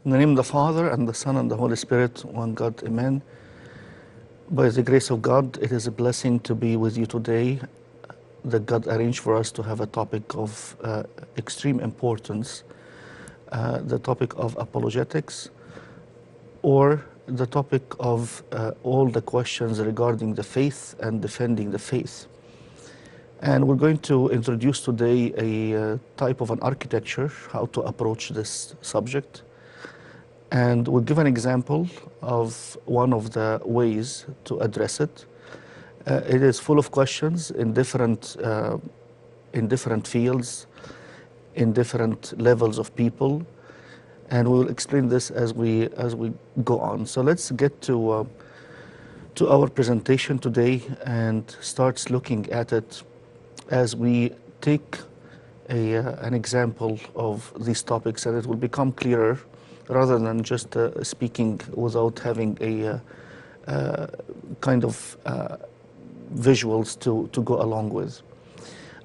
In the name of the Father, and the Son, and the Holy Spirit, one God, amen. By the grace of God, it is a blessing to be with you today, that God arranged for us to have a topic of extreme importance, the topic of apologetics, or the topic of all the questions regarding the faith and defending the faith. And we're going to introduce today a type of an architecture, how to approach this subject. And we'll give an example of one of the ways to address it. It is full of questions in different fields, in different levels of people, and we will explain this as we go on. So let's get to our presentation today and start looking at it as we take an example of these topics, and it will become clearer rather than just speaking without having a kind of visuals to go along with.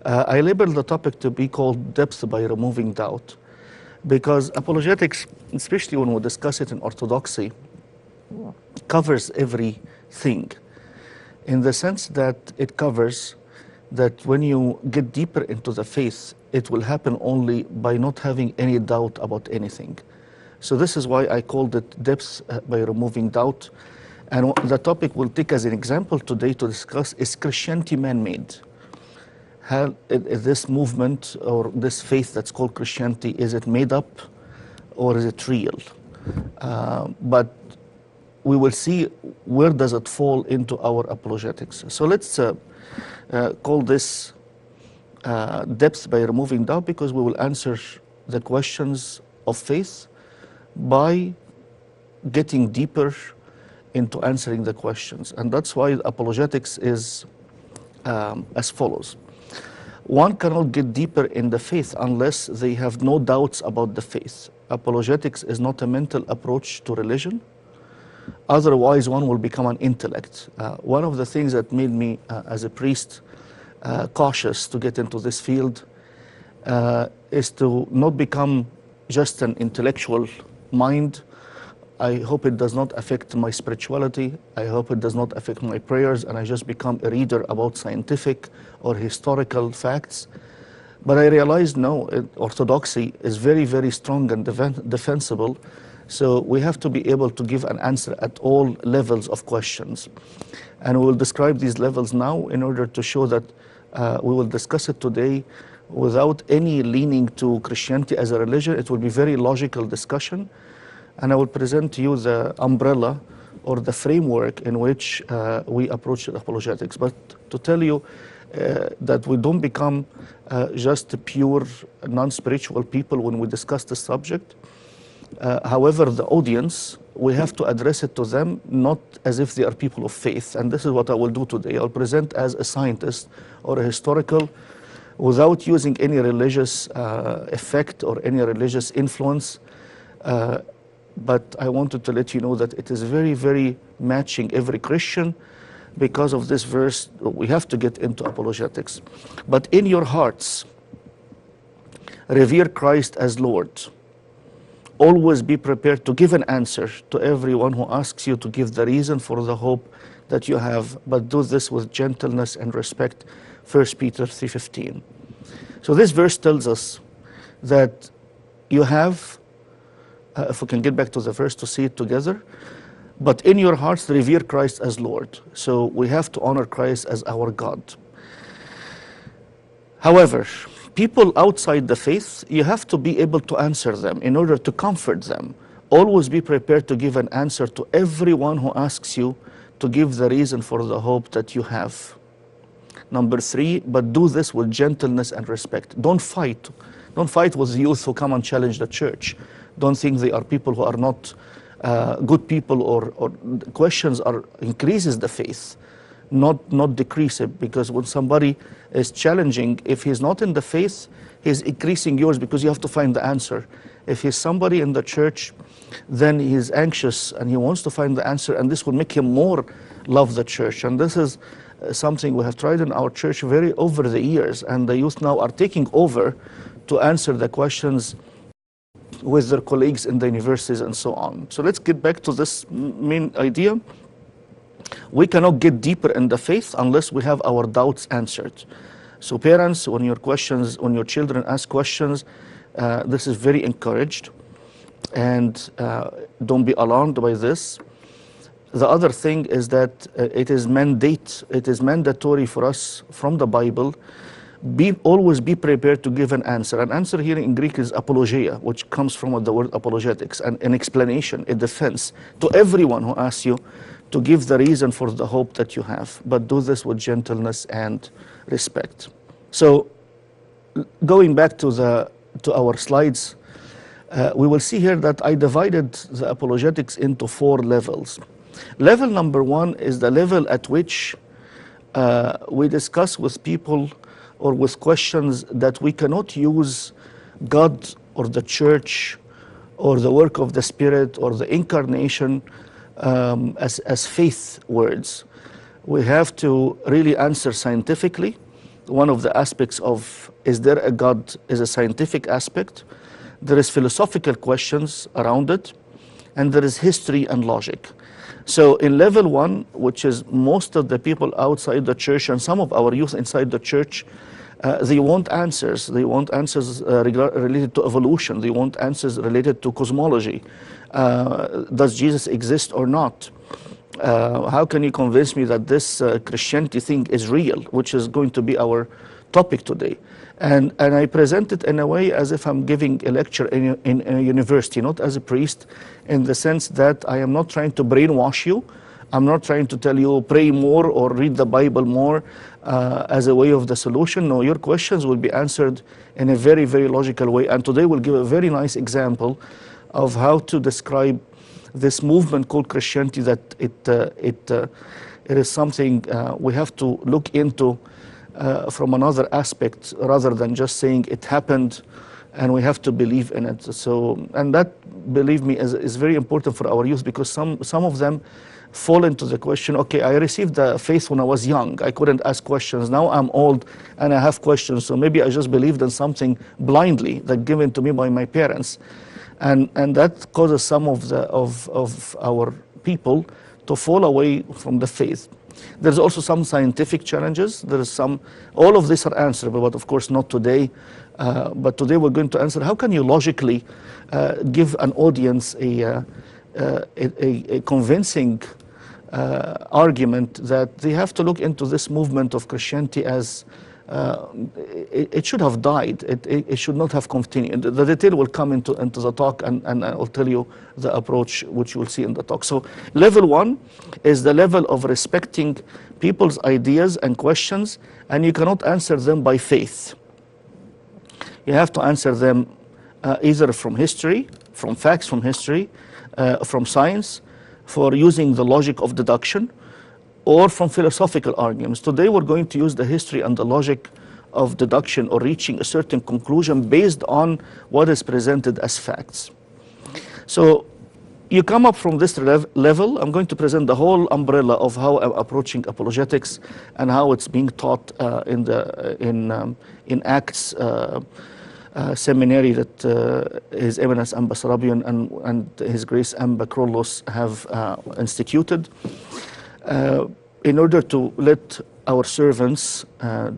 I labeled the topic to be called Depth by Removing Doubt, because apologetics, especially when we discuss it in orthodoxy, covers everything, in the sense that it covers that when you get deeper into the faith, it will happen only by not having any doubt about anything. So this is why I called it Depth by Removing Doubt. And the topic we'll take as an example today to discuss is Christianity man-made? How is this movement or this faith that's called Christianity, is it made up or is it real? But we will see where does it fall into our apologetics. So let's call this Depth by Removing Doubt, because we will answer the questions of faith by getting deeper into answering the questions. And that's why apologetics is as follows. One cannot get deeper in the faith unless they have no doubts about the faith. Apologetics is not a mental approach to religion. Otherwise, one will become an intellect. One of the things that made me, as a priest, cautious to get into this field is to not become just an intellectual mind. I hope it does not affect my spirituality. I hope it does not affect my prayers, and I just become a reader about scientific or historical facts. But I realized, no, orthodoxy is very, very strong and defensible. So we have to be able to give an answer at all levels of questions. And we will describe these levels now in order to show that we will discuss it today without any leaning to Christianity as a religion. It will be very logical discussion. And I will present to you the umbrella or the framework in which we approach apologetics. But to tell you that we don't become just pure non-spiritual people when we discuss the subject. However, the audience, we have to address it to them not as if they are people of faith. And this is what I will do today. I'll present as a scientist or a historical without using any religious effect or any religious influence. But I wanted to let you know that it is very, very matching every Christian. Because of this verse, we have to get into apologetics. But in your hearts, revere Christ as Lord. Always be prepared to give an answer to everyone who asks you to give the reason for the hope that you have, but do this with gentleness and respect. 1 Peter 3:15. So this verse tells us that you have, if we can get back to the verse to see it together, but in your hearts revere Christ as Lord. So we have to honor Christ as our God. However, people outside the faith, you have to be able to answer them in order to comfort them. Always be prepared to give an answer to everyone who asks you to give the reason for the hope that you have. Number 3, but do this with gentleness and respect. Don't fight. Don't fight with youth who come and challenge the church. Don't think they are people who are not good people, or questions are increases the faith, not decrease it. Because when somebody is challenging, if he's not in the faith, he's increasing yours, because you have to find the answer. If he's somebody in the church, then he's anxious and he wants to find the answer, and this will make him more love the church. And this is something we have tried in our church very over the years, and the youth now are taking over to answer the questions with their colleagues in the universities and so on. So let's get back to this main idea. We cannot get deeper in the faith unless we have our doubts answered. So parents, when your children ask questions, this is very encouraged, and don't be alarmed by this. The other thing is that it is mandatory for us from the Bible, always be prepared to give an answer. An answer here in Greek is apologia, which comes from the word apologetics, an explanation, a defense to everyone who asks you to give the reason for the hope that you have, but do this with gentleness and respect. So going back to our slides, we will see here that I divided the apologetics into 4 levels. Level number 1 is the level at which we discuss with people or with questions that we cannot use God or the church or the work of the Spirit or the incarnation as faith words. We have to really answer scientifically. One of the aspects of is there a God is a scientific aspect. There is philosophical questions around it, and there is history and logic. So in level 1, which is most of the people outside the church and some of our youth inside the church, they want answers. They want answers related to evolution. They want answers related to cosmology. Does Jesus exist or not? How can you convince me that this Christianity thing is real, which is going to be our topic today? And I present it in a way as if I'm giving a lecture in a university, not as a priest, in the sense that I am not trying to brainwash you. I'm not trying to tell you pray more or read the Bible more as a way of the solution. No, your questions will be answered in a very, very logical way. And today we'll give a very nice example of how to describe this movement called Christianity, that it is something we have to look into from another aspect rather than just saying it happened and we have to believe in it. So, and that, believe me, is very important for our youth, because some of them fall into the question, okay, I received the faith when I was young. I couldn't ask questions. Now I'm old and I have questions. So maybe I just believed in something blindly that given to me by my parents. And that causes some of our people to fall away from the faith. There's also some scientific challenges. There is all of these are answerable, but of course not today. But today we're going to answer, how can you logically give an audience a convincing argument that they have to look into this movement of Christianity as it should have died. It should not have continued. The detail will come into the talk, and I'll tell you the approach which you will see in the talk. So level 1 is the level of respecting people's ideas and questions, and you cannot answer them by faith. You have to answer them either from history, from facts from history, from science, for using the logic of deduction, or from philosophical arguments. Today we're going to use the history and the logic of deduction, or reaching a certain conclusion based on what is presented as facts. So you come up from this level. I'm going to present the whole umbrella of how I'm approaching apologetics and how it's being taught in Acts seminary that His Eminence Amba Serapion and His Grace Amba Krolos have instituted, in order to let our servants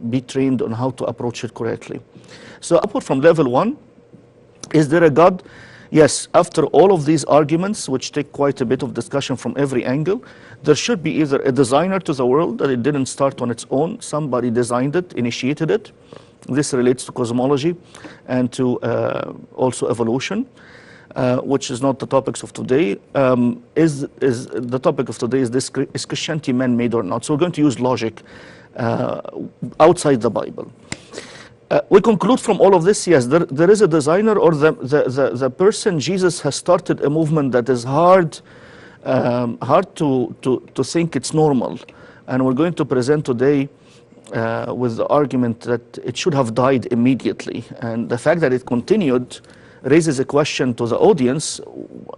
be trained on how to approach it correctly. So upward from level 1, is there a God? Yes, after all of these arguments, which take quite a bit of discussion from every angle, there should be either a designer to the world, that it didn't start on its own, somebody designed it, initiated it. This relates to cosmology and to also evolution. Which is not the topics of today. Is the topic of today is Christianity man-made or not? So we're going to use logic outside the Bible. We conclude from all of this, yes, there is a designer, or the person Jesus has started a movement that is hard to think it's normal, and we're going to present today with the argument that it should have died immediately, and the fact that it continued raises a question to the audience,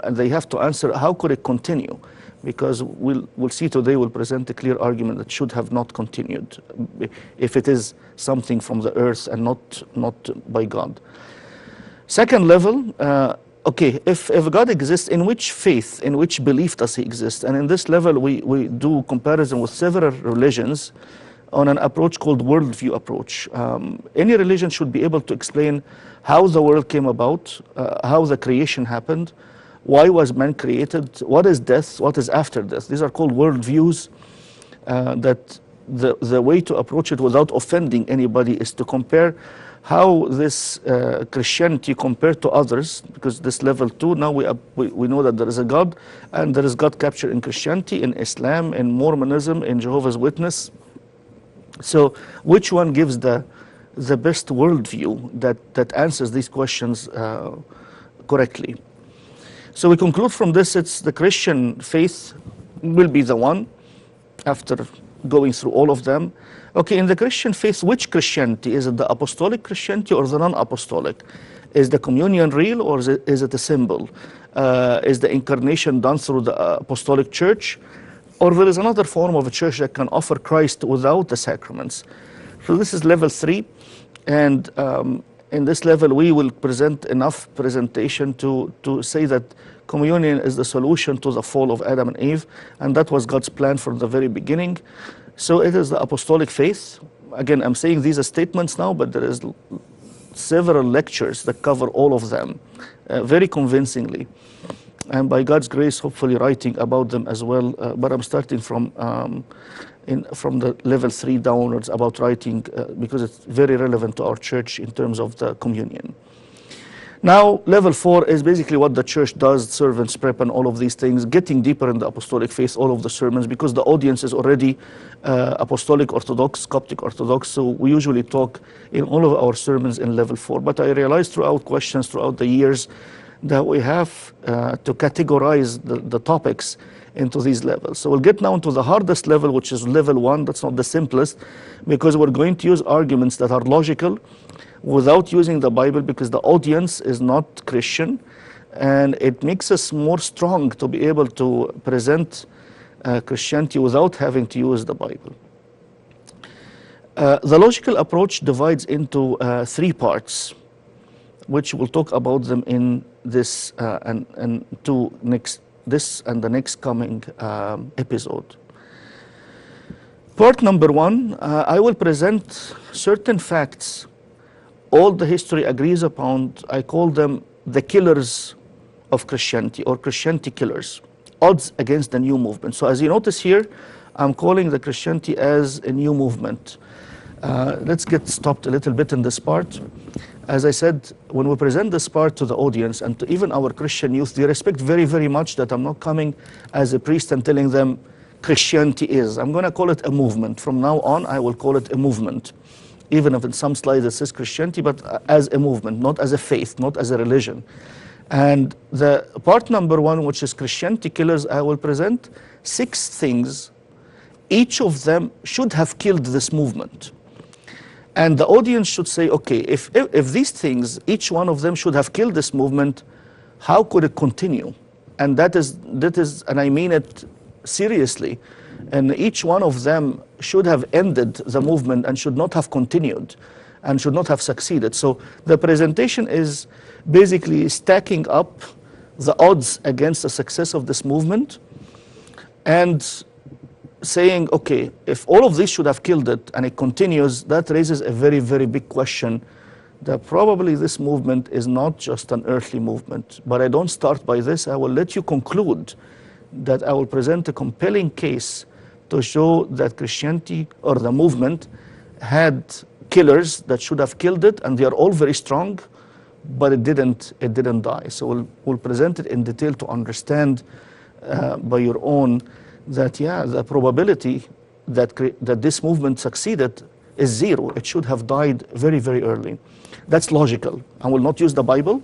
and they have to answer, how could it continue? Because we'll see today, we'll present a clear argument that should have not continued if it is something from the earth and not by God. Second level okay, if God exists, in which faith, in which belief does he exist? And in this level, we do comparison with several religions on an approach called worldview approach. Any religion should be able to explain how the world came about, how the creation happened, why was man created, what is death, what is after death. These are called worldviews. That the way to approach it without offending anybody is to compare how this Christianity compared to others, because this level 2, now we know that there is a God, and there is God captured in Christianity, in Islam, in Mormonism, in Jehovah's Witness. So which one gives the best worldview that answers these questions correctly? So we conclude from this, it's the Christian faith will be the one after going through all of them. Okay, in the Christian faith, which Christianity? Is it the apostolic Christianity or the non-apostolic? Is the communion real or is it a symbol? Is the incarnation done through the apostolic church? Or there is another form of a church that can offer Christ without the sacraments? So this is level 3. And in this level, we will present enough presentation to say that communion is the solution to the fall of Adam and Eve, and that was God's plan from the very beginning. So it is the apostolic faith. Again, I'm saying these are statements now, but there is several lectures that cover all of them very convincingly. And by God's grace, hopefully writing about them as well. But I'm starting from the level 3 downwards about writing because it's very relevant to our church in terms of the communion. Now, level 4 is basically what the church does, servants prep and all of these things, getting deeper in the apostolic faith, all of the sermons, because the audience is already apostolic Orthodox, Coptic Orthodox, so we usually talk in all of our sermons in level 4. But I realized throughout questions, throughout the years, that we have to categorize the topics into these levels. So we'll get now into the hardest level, which is level 1. That's not the simplest, because we're going to use arguments that are logical without using the Bible, because the audience is not Christian, and it makes us more strong to be able to present Christianity without having to use the Bible. The logical approach divides into 3 parts, which we'll talk about them in this this and the next coming episode. Part number 1, I will present certain facts all the history agrees upon. I call them the killers of Christianity, or Christianity killers, odds against the new movement. So as you notice here, I'm calling the Christianity as a new movement. Let's get stopped a little bit in this part. As I said, when we present this part to the audience and to even our Christian youth, they respect very, very much that I'm not coming as a priest and telling them Christianity is. I'm going to call it a movement. From now on, I will call it a movement. Even if in some slides it says Christianity, but as a movement, not as a faith, not as a religion. And the part number 1, which is Christianity killers, I will present 6 things. Each of them should have killed this movement. And the audience should say, okay, if these things, each one of them should have killed this movement, how could it continue? And that is, and I mean it seriously. And each one of them should have ended the movement and should not have continued and should not have succeeded. So the presentation is basically stacking up the odds against the success of this movement and saying, okay, if all of these should have killed it and it continues, that raises a very, very big question that probably this movement is not just an earthly movement. But I don't start by this. I will let you conclude that I will present a compelling case to show that Christianity or the movement had killers that should have killed it, and they are all very strong, but it didn't die. So we'll present it in detail to understand by your own that, yeah, the probability that this movement succeeded is 0. It should have died very, very early. That's logical. I will not use the Bible.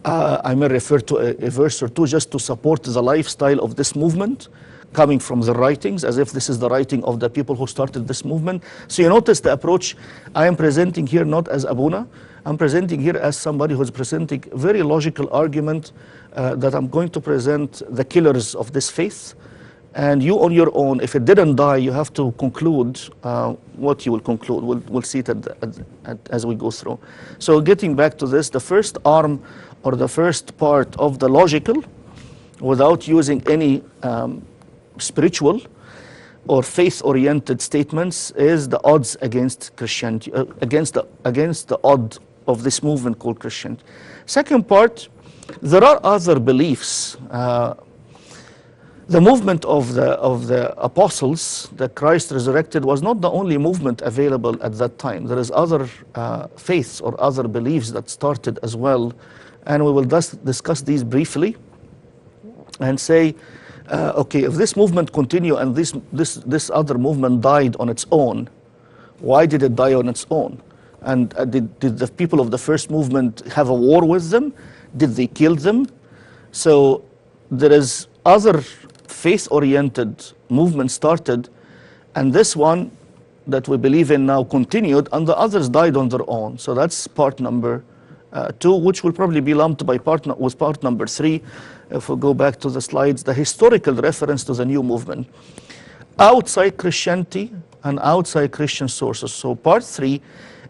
I may refer to a verse or 2 just to support the lifestyle of this movement, coming from the writings, as if this is the writing of the people who started this movement. So you notice the approach I am presenting here not as Abuna. I'm presenting here as somebody who's presenting a very logical argument that I'm going to present the killers of this faith And you on your own, if it didn't die, you have to conclude what you will conclude. We'll see it as we go through. So getting back to this, the first arm or the first part of the logical, without using any spiritual or faith-oriented statements, is the odds against Christianity, against the odd of this movement called Christianity. Second part, there are other beliefs. The movement of the apostles, that Christ resurrected, was not the only movement available at that time. There is other faiths or other beliefs that started as well, and we will discuss these briefly and say, okay, if this movement continue and this other movement died on its own, why did it die on its own? And did the people of the first movement have a war with them? Did they kill them? So there is other faith-oriented movement started, and this one that we believe in now continued, and the others died on their own. So that's part number 2, which will probably be lumped by with part number 3. If we go back to the slides, the historical reference to the new movement outside Christianity and outside Christian sources. So part 3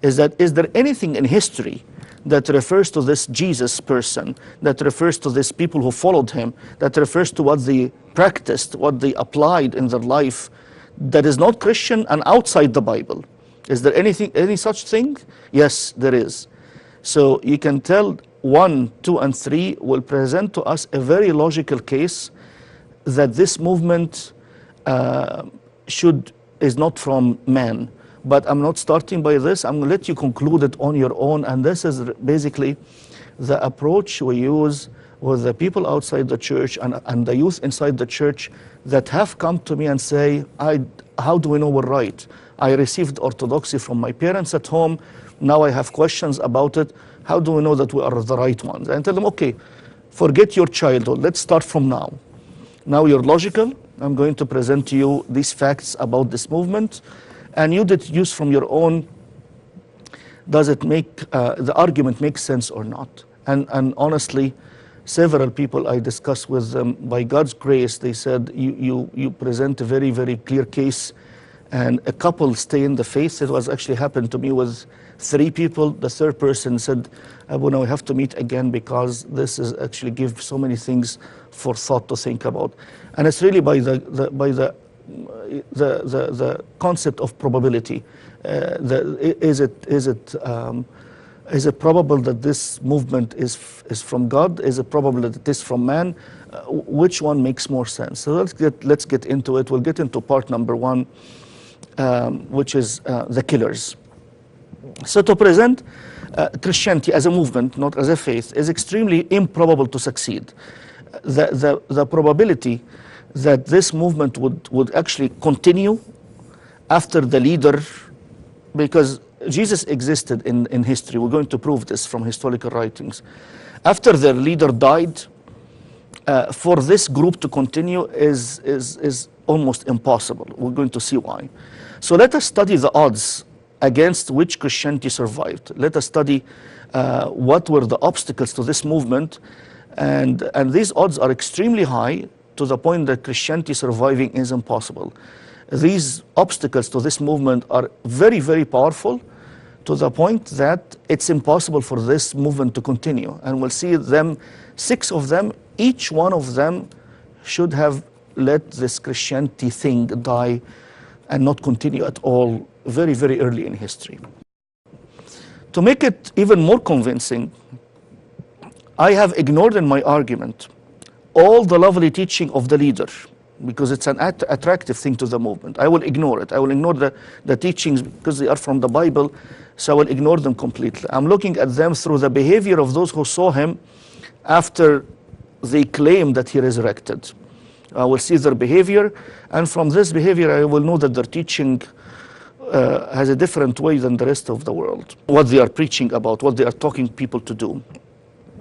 is that, is there anything in history that refers to this Jesus person, that refers to these people who followed him, that refers to what they practiced, what they applied in their life, that is not Christian and outside the Bible? Is there any such thing? Yes, there is. So you can tell 1, 2, and 3 will present to us a very logical case that this movement is not from man. But I'm not starting by this. I'm going to let you conclude it on your own. And this is basically the approach we use with the people outside the church and the youth inside the church that have come to me and say, how do we know we're right? I received orthodoxy from my parents at home. Now I have questions about it. How do we know that we are the right ones? And I tell them, okay, forget your childhood. Let's start from now. Now you're logical. I'm going to present to you these facts about this movement. And you deduce from your own, does it make, the argument make sense or not? And honestly, several people I discussed with them, by God's grace, they said, you present a very, very clear case, and a couple stay in the faith. It was actually happened to me with 3 people. The third person said, Abuna, we have to meet again because this is actually give so many things for thought to think about. And it's really by the concept of probability. Is it probable that this movement is from God? Is it probable that it is from man? Which one makes more sense? So let's get into it. We'll get into part number 1, which is the killers. So to present Christianity as a movement, not as a faith, is extremely improbable to succeed. The probability that this movement would actually continue after the leader, because Jesus existed in history. We're going to prove this from historical writings. After their leader died, for this group to continue is almost impossible. We're going to see why. So let us study the odds against which Christianity survived. Let us study what were the obstacles to this movement, and these odds are extremely high, to the point that Christianity surviving is impossible. These obstacles to this movement are very, very powerful, to the point that it's impossible for this movement to continue. And we'll see them, 6 of them, each one of them should have let this Christianity thing die and not continue at all very, very early in history. To make it even more convincing, I have ignored in my argument all the lovely teaching of the leader, because it's an attractive thing to the movement. I will ignore it. I will ignore the teachings because they are from the Bible, so I will ignore them completely. I'm looking at them through the behavior of those who saw him after they claim that he resurrected. I will see their behavior, and from this behavior I will know that their teaching has a different way than the rest of the world, what they are preaching about, what they are talking people to do.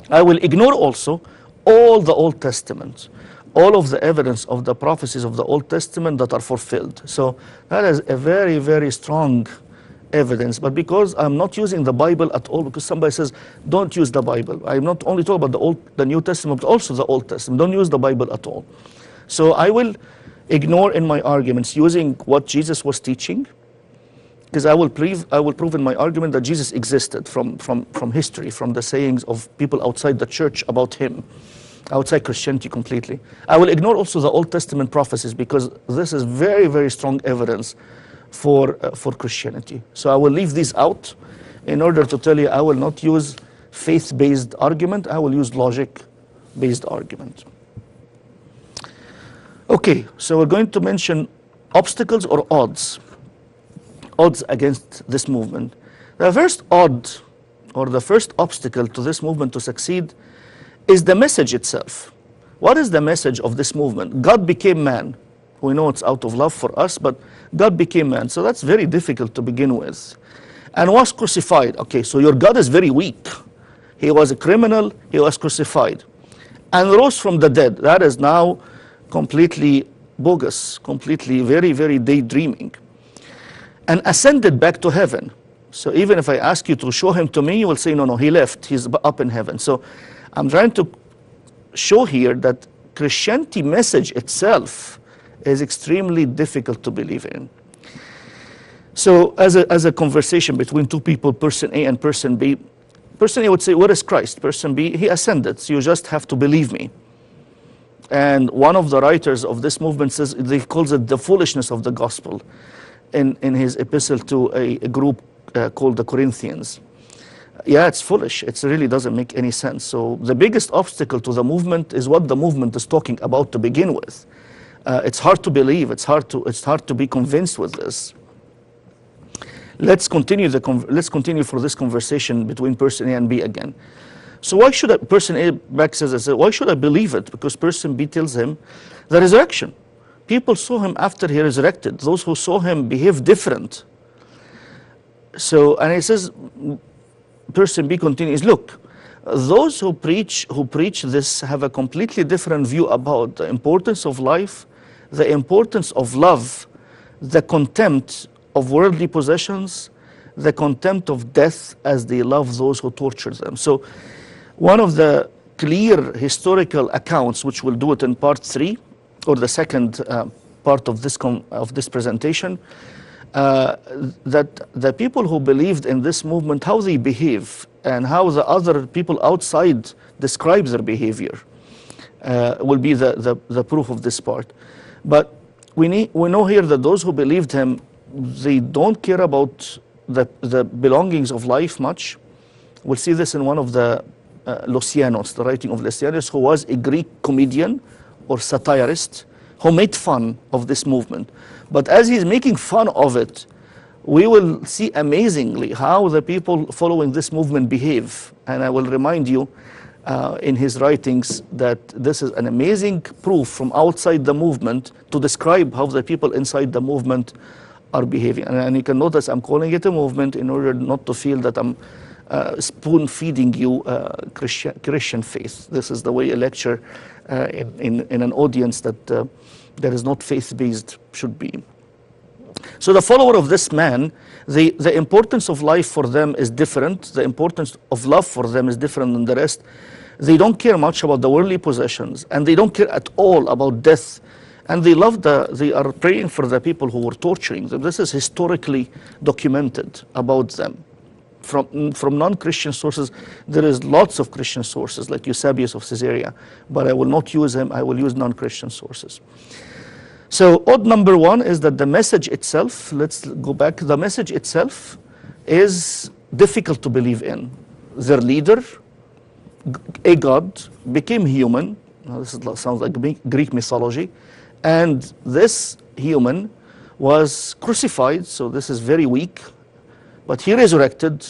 I will ignore also all the Old Testament, all of the evidence of the prophecies of the Old Testament that are fulfilled. So that is a very, very strong evidence. But because I'm not using the Bible at all, because somebody says, don't use the Bible. I'm not only talking about the New Testament, but also the Old Testament. Don't use the Bible at all. So I will ignore in my arguments using what Jesus was teaching, because I will prove in my argument that Jesus existed from history, from the sayings of people outside the church about him, outside Christianity completely. I will ignore also the Old Testament prophecies, because this is very, very strong evidence for Christianity. So I will leave these out in order to tell you I will not use faith-based argument, I will use logic-based argument. Okay, so we're going to mention obstacles or odds against this movement. The first odd, or the first obstacle to this movement to succeed, is the message itself. What is the message of this movement? God became man. We know it's out of love for us, but God became man. So that's very difficult to begin with. And was crucified. Okay, so your God is very weak. He was a criminal, he was crucified. And rose from the dead. That is now completely bogus, completely very, very daydreaming. And ascended back to heaven. So even if I ask you to show him to me, you will say, no, he left, he's up in heaven. So I'm trying to show here that Christianity message itself is extremely difficult to believe in. So as a conversation between two people, person A and person B, person A would say, where is Christ? Person B, he ascended, so you just have to believe me. And one of the writers of this movement says, he calls it the foolishness of the gospel in his epistle to a group called the Corinthians. Yeah, it's foolish. It really doesn't make any sense. So the biggest obstacle to the movement is what the movement is talking about to begin with. It's hard to believe. It's hard to be convinced with this. Let's continue for this conversation between person A and B again. So why should person A back says, why should I believe it? Because person B tells him the resurrection. People saw him after he resurrected. Those who saw him behave different. So, and he says, person B continues, look, those who preach this have a completely different view about the importance of life, the importance of love, the contempt of worldly possessions, the contempt of death, as they love those who torture them. So one of the clear historical accounts, which we'll do it in part 3, or the second part of this presentation, that the people who believed in this movement, how they behave and how the other people outside describe their behavior will be the proof of this part. But we know here that those who believed him, they don't care about the belongings of life much. We'll see this in one of the Lucianos, the writing of Lucianus, who was a Greek comedian or satirist who made fun of this movement. But as he's making fun of it, we will see amazingly how the people following this movement behave. And I will remind you in his writings that this is an amazing proof from outside the movement to describe how the people inside the movement are behaving. And you can notice I'm calling it a movement in order not to feel that I'm spoon-feeding you Christian faith. This is the way a lecture in an audience that that is not faith-based should be. So the follower of this man, the importance of life for them is different. The importance of love for them is different than the rest. They don't care much about the worldly possessions, and they don't care at all about death. And they are praying for the people who were torturing them. This is historically documented about them. From non-Christian sources, there is lots of Christian sources, like Eusebius of Caesarea, but I will not use him, I will use non-Christian sources. So odd number 1 is that the message itself, let's go back, the message itself is difficult to believe in. Their leader, a god, became human. Now, this sounds like Greek mythology. And this human was crucified, so this is very weak. But he resurrected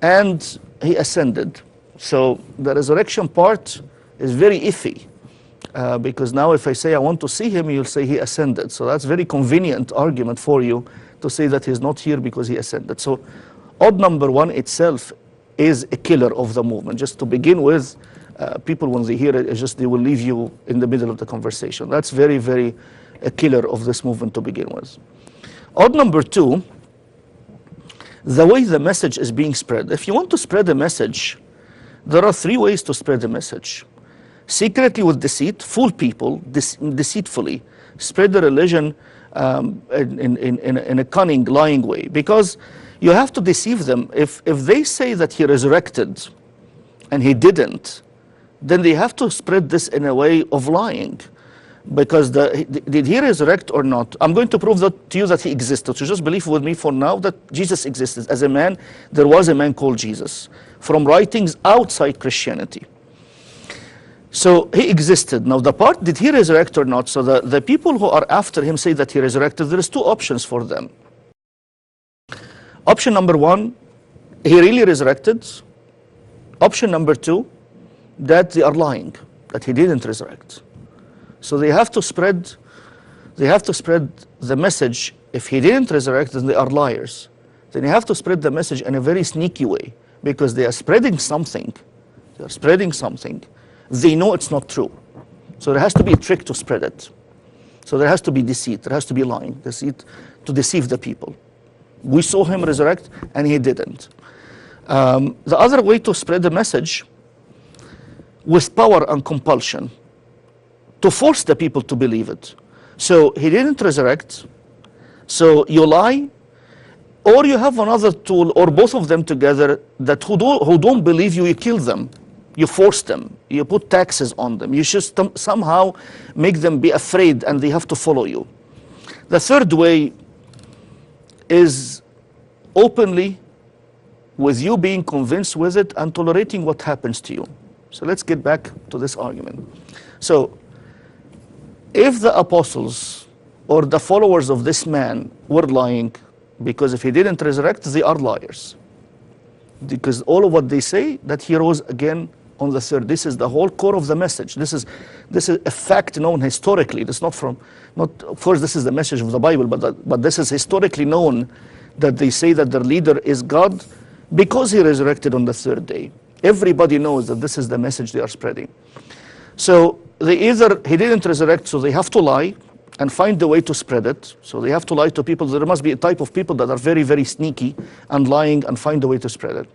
and he ascended. So the resurrection part is very iffy because now if I say I want to see him, you'll say he ascended. So that's a very convenient argument for you to say that he's not here because he ascended. So odd number 1 itself is a killer of the movement. Just to begin with, people when they hear it, they will leave you in the middle of the conversation. That's very, very a killer of this movement to begin with. Odd number 2, the way the message is being spread. If you want to spread a message, there are 3 ways to spread a message. Secretly with deceit, fool people deceitfully. spread the religion in a cunning, lying way, because you have to deceive them. If they say that he resurrected and he didn't, then they have to spread this in a way of lying. Because did he resurrect or not? I'm going to prove that to you that he existed. So just believe with me for now that Jesus existed. As a man, there was a man called Jesus from writings outside Christianity. So he existed. Now the part, did he resurrect or not? So the people who are after him say that he resurrected. There is two options for them. Option number one, he really resurrected. Option number two, that they are lying, that he didn't resurrect. So they have to spread the message. If he didn't resurrect, then they are liars. Then you have to spread the message in a very sneaky way, because they are spreading something. They are spreading something. They know it's not true. So there has to be a trick to spread it. So there has to be deceit. There has to be lying, deceit, to deceive the people. We saw him resurrect, and he didn't. The other way to spread the message with power and compulsion, to force the people to believe it. So he didn't resurrect, so you lie, or you have another tool, or both of them together, that who don't believe you, you kill them. You force them. You put taxes on them. You just somehow make them be afraid, and they have to follow you. The third way is openly, with you being convinced with it and tolerating what happens to you. So let's get back to this argument. So if the apostles or the followers of this man were lying, because if he didn't resurrect, they are liars. Because all of what they say, that he rose again on the third. This is the whole core of the message. This is a fact known historically. This not of course this is the message of the Bible, but this is historically known, that they say that their leader is God because he resurrected on the third day. Everybody knows that this is the message they are spreading. So he didn't resurrect, so they have to lie and find the way to spread it. So they have to lie to people. There must be a type of people that are very, very sneaky and lying and find a way to spread it.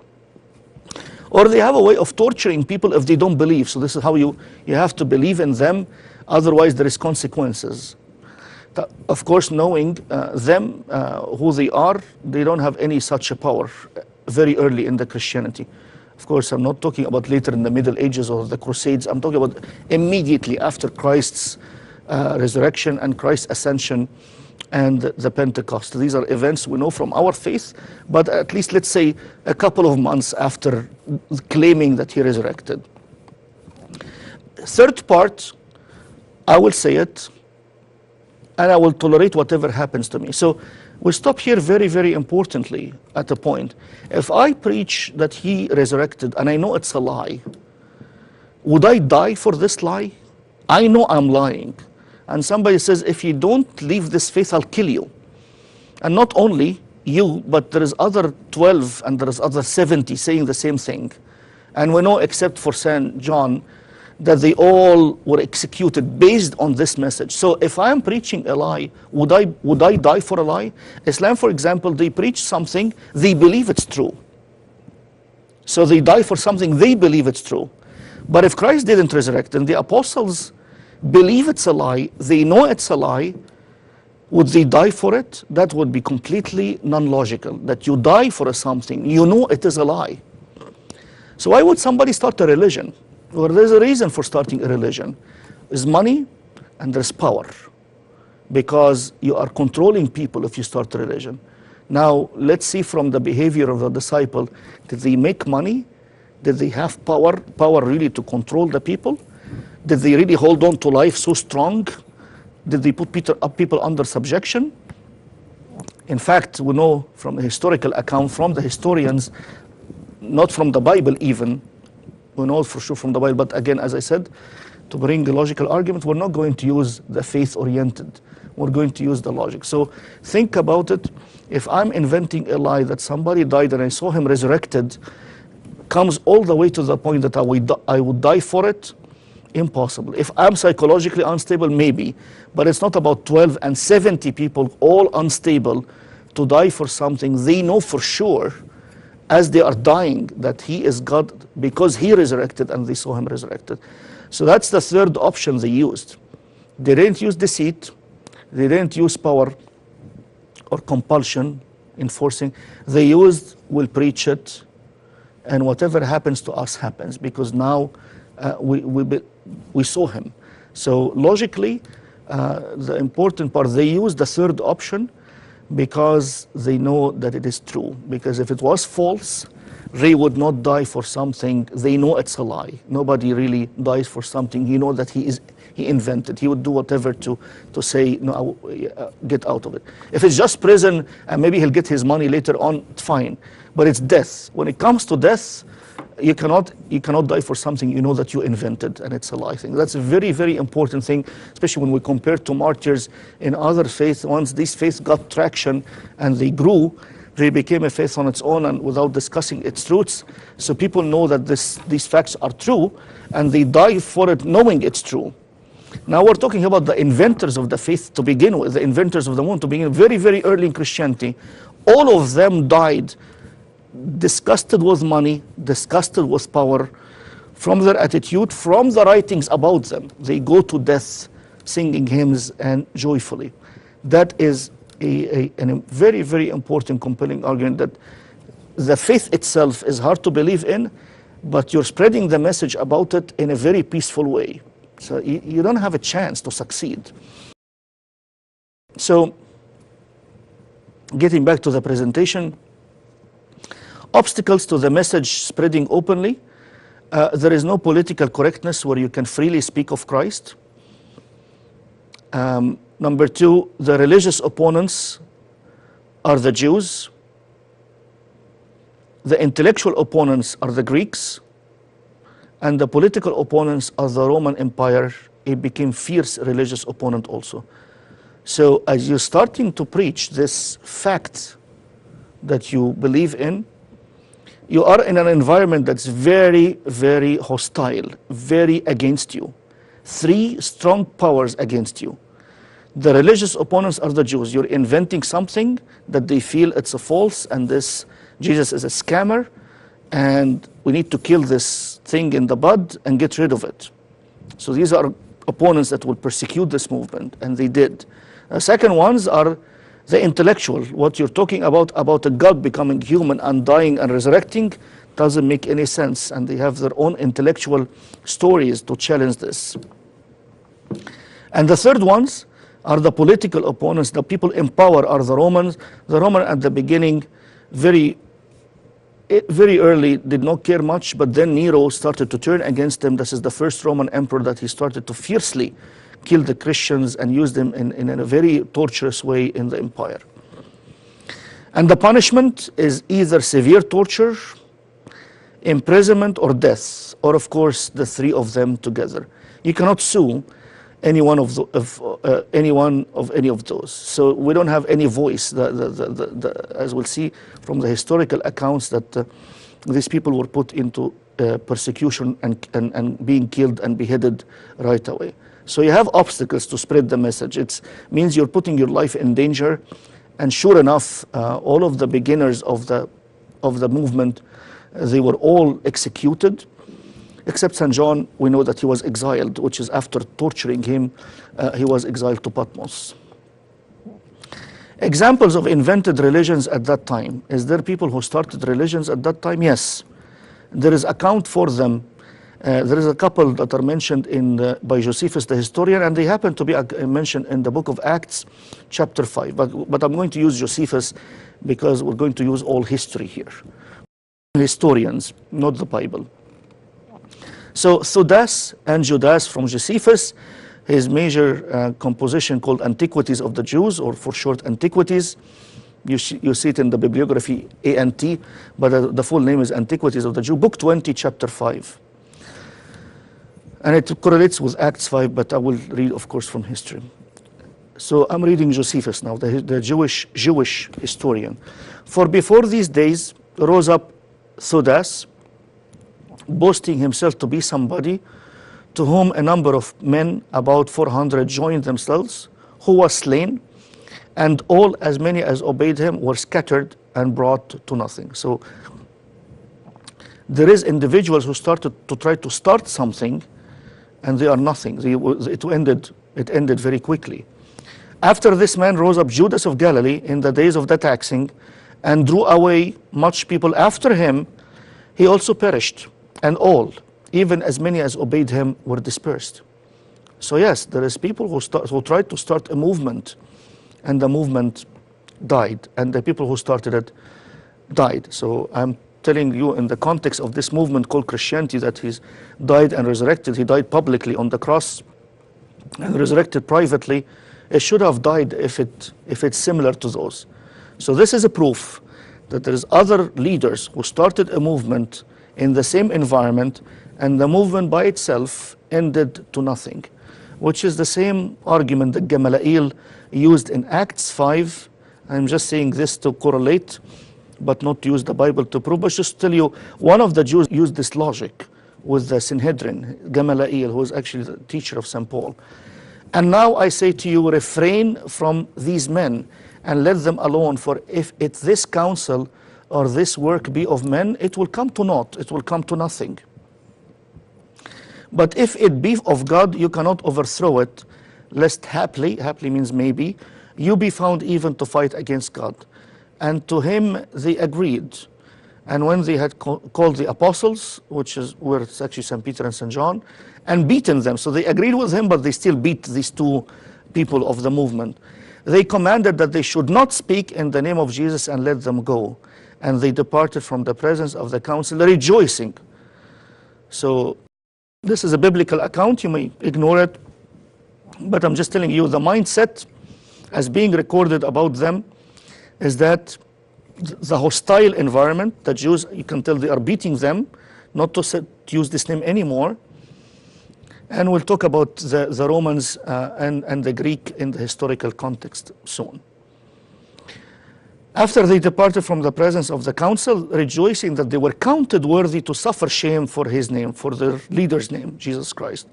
Or they have a way of torturing people if they don't believe. So this is how you have to believe in them, otherwise there is consequences. Of course, knowing them, who they are, they don't have any such a power very early in the Christianity. Of course, I'm not talking about later in the Middle Ages or the Crusades. I'm talking about immediately after Christ's resurrection and Christ's ascension and the Pentecost. These are events we know from our faith, but at least let's say a couple of months after claiming that he resurrected. Third part, I will say it, and I will tolerate whatever happens to me. So we stop here very, very importantly at a point. If I preach that he resurrected and I know it's a lie, would I die for this lie? I know I'm lying. And somebody says, if you don't leave this faith, I'll kill you. And not only you, but there is other 12 and there is other 70 saying the same thing. And we know, except for St. John, that they all were executed based on this message. So if I am preaching a lie, would I die for a lie? Islam, for example, they preach something, they believe it's true. So they die for something they believe it's true. But if Christ didn't resurrect and the apostles believe it's a lie, they know it's a lie, would they die for it? That would be completely non-logical, that you die for something, you know it is a lie. So why would somebody start a religion? Well, there's a reason for starting a religion. There's money and there's power, because you are controlling people if you start a religion. Now, let's see from the behavior of the disciple, did they make money? Did they have power really to control the people? Did they really hold on to life so strong? Did they put people under subjection? In fact, we know from the historical account, from the historians, not from the Bible even, we know for sure from the Bible, but again, as I said, to bring a logical argument, we're not going to use the faith-oriented. We're going to use the logic. So think about it. If I'm inventing a lie that somebody died and I saw him resurrected, comes all the way to the point that I would die for it, impossible. If I'm psychologically unstable, maybe, but it's not about 12 and 70 people all unstable to die for something they know for sure as they are dying that he is God because he resurrected and they saw him resurrected. So that's the third option they used. They didn't use deceit, They didn't use power or compulsion, enforcing. They used, we'll preach it, and whatever happens to us happens, because now we saw him. So logically, the important part, they used the third option because they know that it is true. Because if it was false, Ray would not die for something. They know it's a lie. Nobody really dies for something he know that he invented. He would do whatever to say, no, get out of it. If it's just prison and maybe he'll get his money later on, fine. But it's death. When it comes to death, you cannot die for something you know that you invented and it's a lie thing. That's a very, very important thing, especially when we compare to martyrs in other faiths. Once these faiths got traction and they grew, they became a faith on its own and without discussing its roots. So people know that these facts are true and they die for it knowing it's true. Now we're talking about the inventors of the faith to begin with, the inventors of the moon to begin very, very early in Christianity. All of them died disgusted with money, disgusted with power, from their attitude, from the writings about them. They go to death singing hymns and joyfully. That is a very, very important, compelling argument that the faith itself is hard to believe in, but you're spreading the message about it in a very peaceful way. So you don't have a chance to succeed. So getting back to the presentation, obstacles to the message spreading openly. There is no political correctness where you can freely speak of Christ. Number two, the religious opponents are the Jews. The intellectual opponents are the Greeks. And the political opponents are the Roman Empire. It became fierce religious opponent also. So as you're starting to preach this fact that you believe in, you are in an environment that's very, very hostile, very against you. Three strong powers against you. The religious opponents are the Jews. You're inventing something that they feel it's a false, and this Jesus is a scammer, and we need to kill this thing in the bud and get rid of it. So these are opponents that will persecute this movement, and they did. The second ones are the intellectual. What you're talking about a God becoming human and dying and resurrecting, doesn't make any sense, and they have their own intellectual stories to challenge this. And the third ones are the political opponents. The people in power are the Romans. The Roman at the beginning, very early, did not care much, but then Nero started to turn against them. This is the first Roman emperor that he started to fiercely kill the Christians and use them in a very torturous way in the empire. And the punishment is either severe torture, imprisonment, or death, or of course the three of them together. You cannot sue any one of any of those. So we don't have any voice. As we'll see from the historical accounts, that these people were put into persecution and being killed and beheaded right away. So you have obstacles to spread the message. It means you're putting your life in danger. And sure enough, all of the beginners of the movement, they were all executed. Except St. John, we know that he was exiled, which is after torturing him, he was exiled to Patmos. Examples of invented religions at that time. Is there people who started religions at that time? Yes. There is account for them. There is a couple that are mentioned by Josephus the historian, and they happen to be mentioned in the book of Acts, chapter 5. But I'm going to use Josephus because we're going to use all history here. Historians, not the Bible. So Theudas and Judas from Josephus, his major composition called Antiquities of the Jews, or for short Antiquities. You see it in the bibliography ANT, but the full name is Antiquities of the Jews, book 20, chapter 5. And it correlates with Acts 5, but I will read, of course, from history. So I'm reading Josephus now, the Jewish historian. For before these days rose up Theudas, boasting himself to be somebody, to whom a number of men, about 400, joined themselves, who was slain, and all as many as obeyed him were scattered and brought to nothing. So there is individuals who started to try to start something, and they are nothing. It ended very quickly. After this man rose up Judas of Galilee in the days of the taxing, and drew away much people after him, he also perished, and all, even as many as obeyed him, were dispersed. So yes, there is people who tried to start a movement, and the movement died, and the people who started it died. So I'm telling you in the context of this movement called Christianity that he's died and resurrected. He died publicly on the cross and resurrected privately. It should have died if it's similar to those. So this is a proof that there is other leaders who started a movement in the same environment, and the movement by itself ended to nothing, which is the same argument that Gamaliel used in Acts 5. I'm just saying this to correlate, but not use the Bible to prove, but just tell you, one of the Jews used this logic with the Sanhedrin, Gamaliel, who is actually the teacher of St. Paul. And now I say to you, refrain from these men and let them alone, for if this counsel or this work be of men, it will come to naught, it will come to nothing. But if it be of God, you cannot overthrow it, lest haply means maybe, you be found even to fight against God. And to him they agreed. And when they had called the apostles, which is where it's actually St. Peter and St. John, and beaten them, so they agreed with him, but they still beat these two people of the movement. They commanded that they should not speak in the name of Jesus, and let them go. And they departed from the presence of the council, rejoicing. So this is a biblical account. You may ignore it, but I'm just telling you the mindset as being recorded about them is that the hostile environment, the Jews, you can tell they are beating them, not to use this name anymore. And we'll talk about the Romans and the Greek in the historical context soon. After they departed from the presence of the council, rejoicing that they were counted worthy to suffer shame for his name, for their leader's name, Jesus Christ.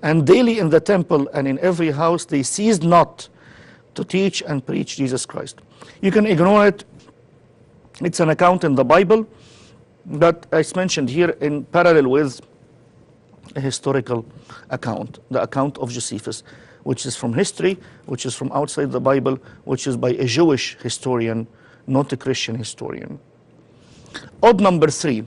And daily in the temple and in every house they ceased not to teach and preach Jesus Christ. You can ignore it. It's an account in the Bible that is mentioned here in parallel with a historical account, the account of Josephus, which is from history, which is from outside the Bible, which is by a Jewish historian, not a Christian historian. Odd number 3.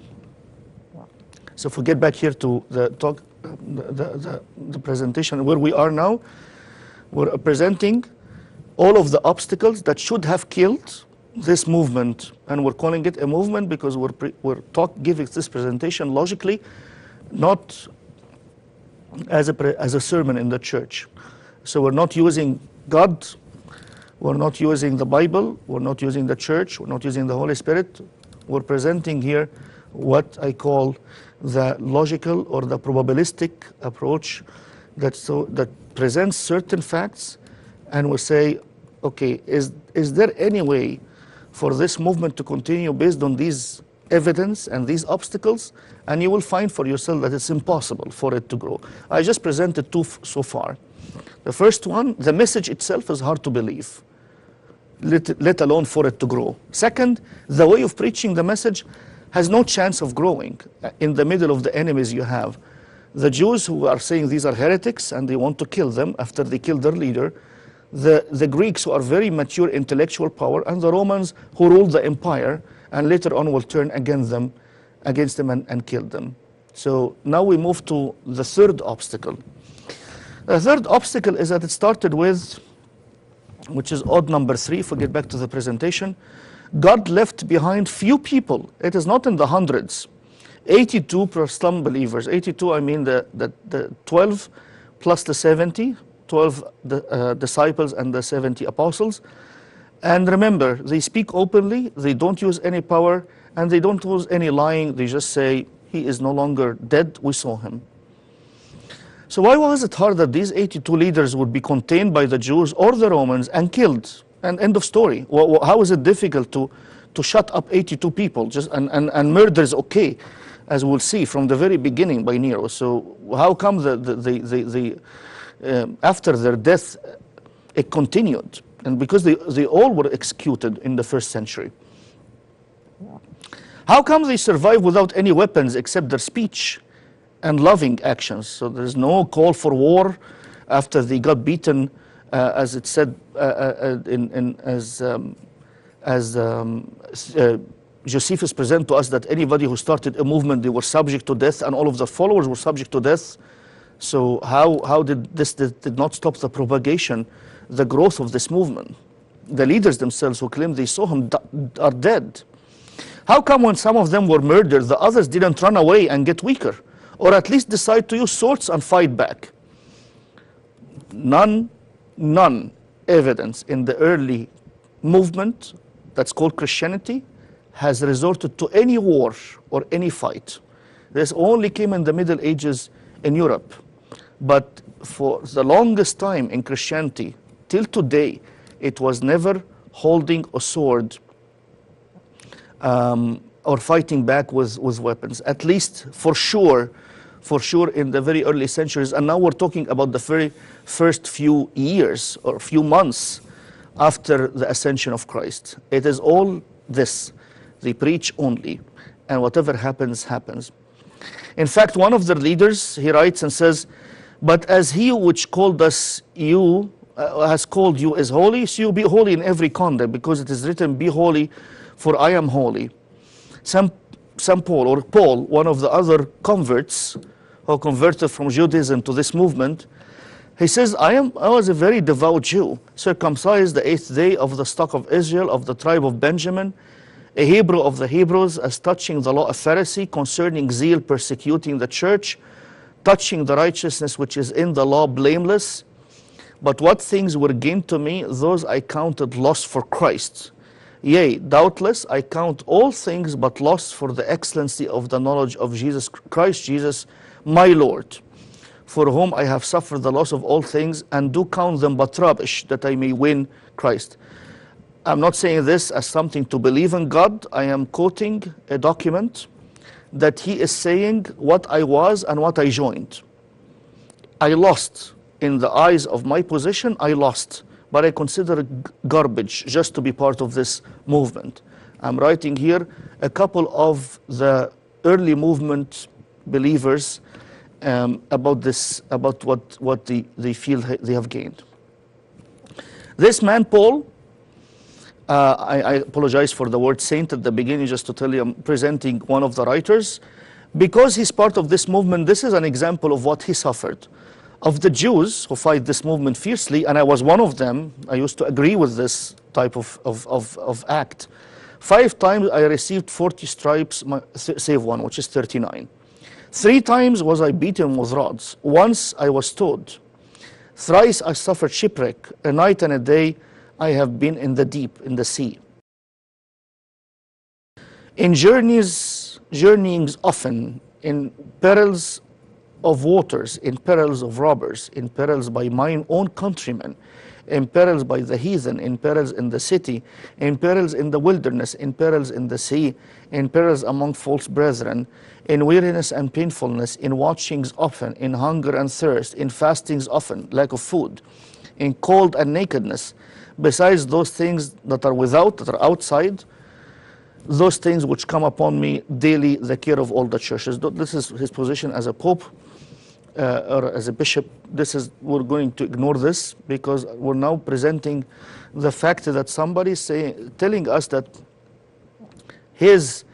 So if we get back here to the talk, the presentation where we are now, we're presenting all of the obstacles that should have killed this movement, and we're calling it a movement because we're giving this presentation logically, not as a sermon in the church. So we're not using God, we're not using the Bible, we're not using the church, we're not using the Holy Spirit. We're presenting here what I call the logical or the probabilistic approach that presents certain facts, and we say, okay, is there any way for this movement to continue based on these evidence and these obstacles? And you will find for yourself that it's impossible for it to grow. I just presented 2 so far. The first one, the message itself is hard to believe, let alone for it to grow. Second, the way of preaching the message has no chance of growing in the middle of the enemies you have. The Jews who are saying these are heretics and they want to kill them after they kill their leader, the Greeks who are very mature intellectual power, and the Romans who ruled the empire and later on will turn against them and kill them. So now we move to the third obstacle. The third obstacle is that it started with, which is odd number 3, if we get back to the presentation, God left behind few people. It is not in the hundreds. 82 per some believers. 82, I mean the 12 plus the 70, 12 disciples and the 70 apostles. And remember, they speak openly, they don't use any power, and they don't use any lying. They just say, he is no longer dead, we saw him. So why was it hard that these 82 leaders would be contained by the Jews or the Romans and killed? And end of story. How is it difficult to shut up 82 people? And murder is okay, as we'll see from the very beginning by Nero. So how come after their death it continued? And because they all were executed in the 1st century. How come they survived without any weapons except their speech and loving actions? So there's no call for war after they got beaten as it said, Josephus present to us that anybody who started a movement, they were subject to death, and all of the followers were subject to death. So how did this did not stop the propagation, the growth of this movement? The leaders themselves who claimed they saw him are dead. How come when some of them were murdered, the others didn't run away and get weaker, or at least decide to use swords and fight back? None evidence in the early movement that's called Christianity has resorted to any war or any fight. This only came in the Middle Ages in Europe. But for the longest time in Christianity, till today, it was never holding a sword or fighting back with weapons, at least for sure in the very early centuries. And now we're talking about the very first few years or few months after the ascension of Christ. It is all this. They preach only, and whatever happens, happens. In fact, one of their leaders, he writes and says, "But as he which called us you has called you is holy, so you be holy in every conduct, because it is written, be holy, for I am holy." St. Paul, one of the other converts who converted from Judaism to this movement, he says, I was a very devout Jew, circumcised the 8th day of the stock of Israel, of the tribe of Benjamin, a Hebrew of the Hebrews, as touching the law, a Pharisee, concerning zeal persecuting the church, touching the righteousness which is in the law, blameless. But what things were gained to me, those I counted loss for Christ. Yea, doubtless I count all things but loss for the excellency of the knowledge of Jesus Christ Jesus, my Lord, for whom I have suffered the loss of all things, and do count them but rubbish, that I may win Christ. I'm not saying this as something to believe in God. I am quoting a document that he is saying what I was and what I joined. I lost. In the eyes of my position, I lost. But I consider it garbage just to be part of this movement. I'm writing here a couple of the early movement believers about this, about what they feel they have gained. This man, Paul, I apologize for the word saint at the beginning, just to tell you I'm presenting one of the writers. Because he's part of this movement, this is an example of what he suffered. Of the Jews who fight this movement fiercely, and I was one of them, I used to agree with this type of act. 5 times I received 40 stripes, save one, which is 39. 3 times was I beaten with rods. Once I was stoned. Thrice I suffered shipwreck. A night and a day I have been in the deep, in the sea. In journeyings often, in perils of waters, in perils of robbers, in perils by mine own countrymen, in perils by the heathen, in perils in the city, in perils in the wilderness, in perils in the sea, in perils among false brethren, in weariness and painfulness, in watchings often, in hunger and thirst, in fastings often, lack of food, in cold and nakedness, besides those things that are without, that are outside, those things which come upon me daily, the care of all the churches. This is his position as a pope. Or as a bishop. We're going to ignore this, because we're now presenting the fact that somebody is telling us that his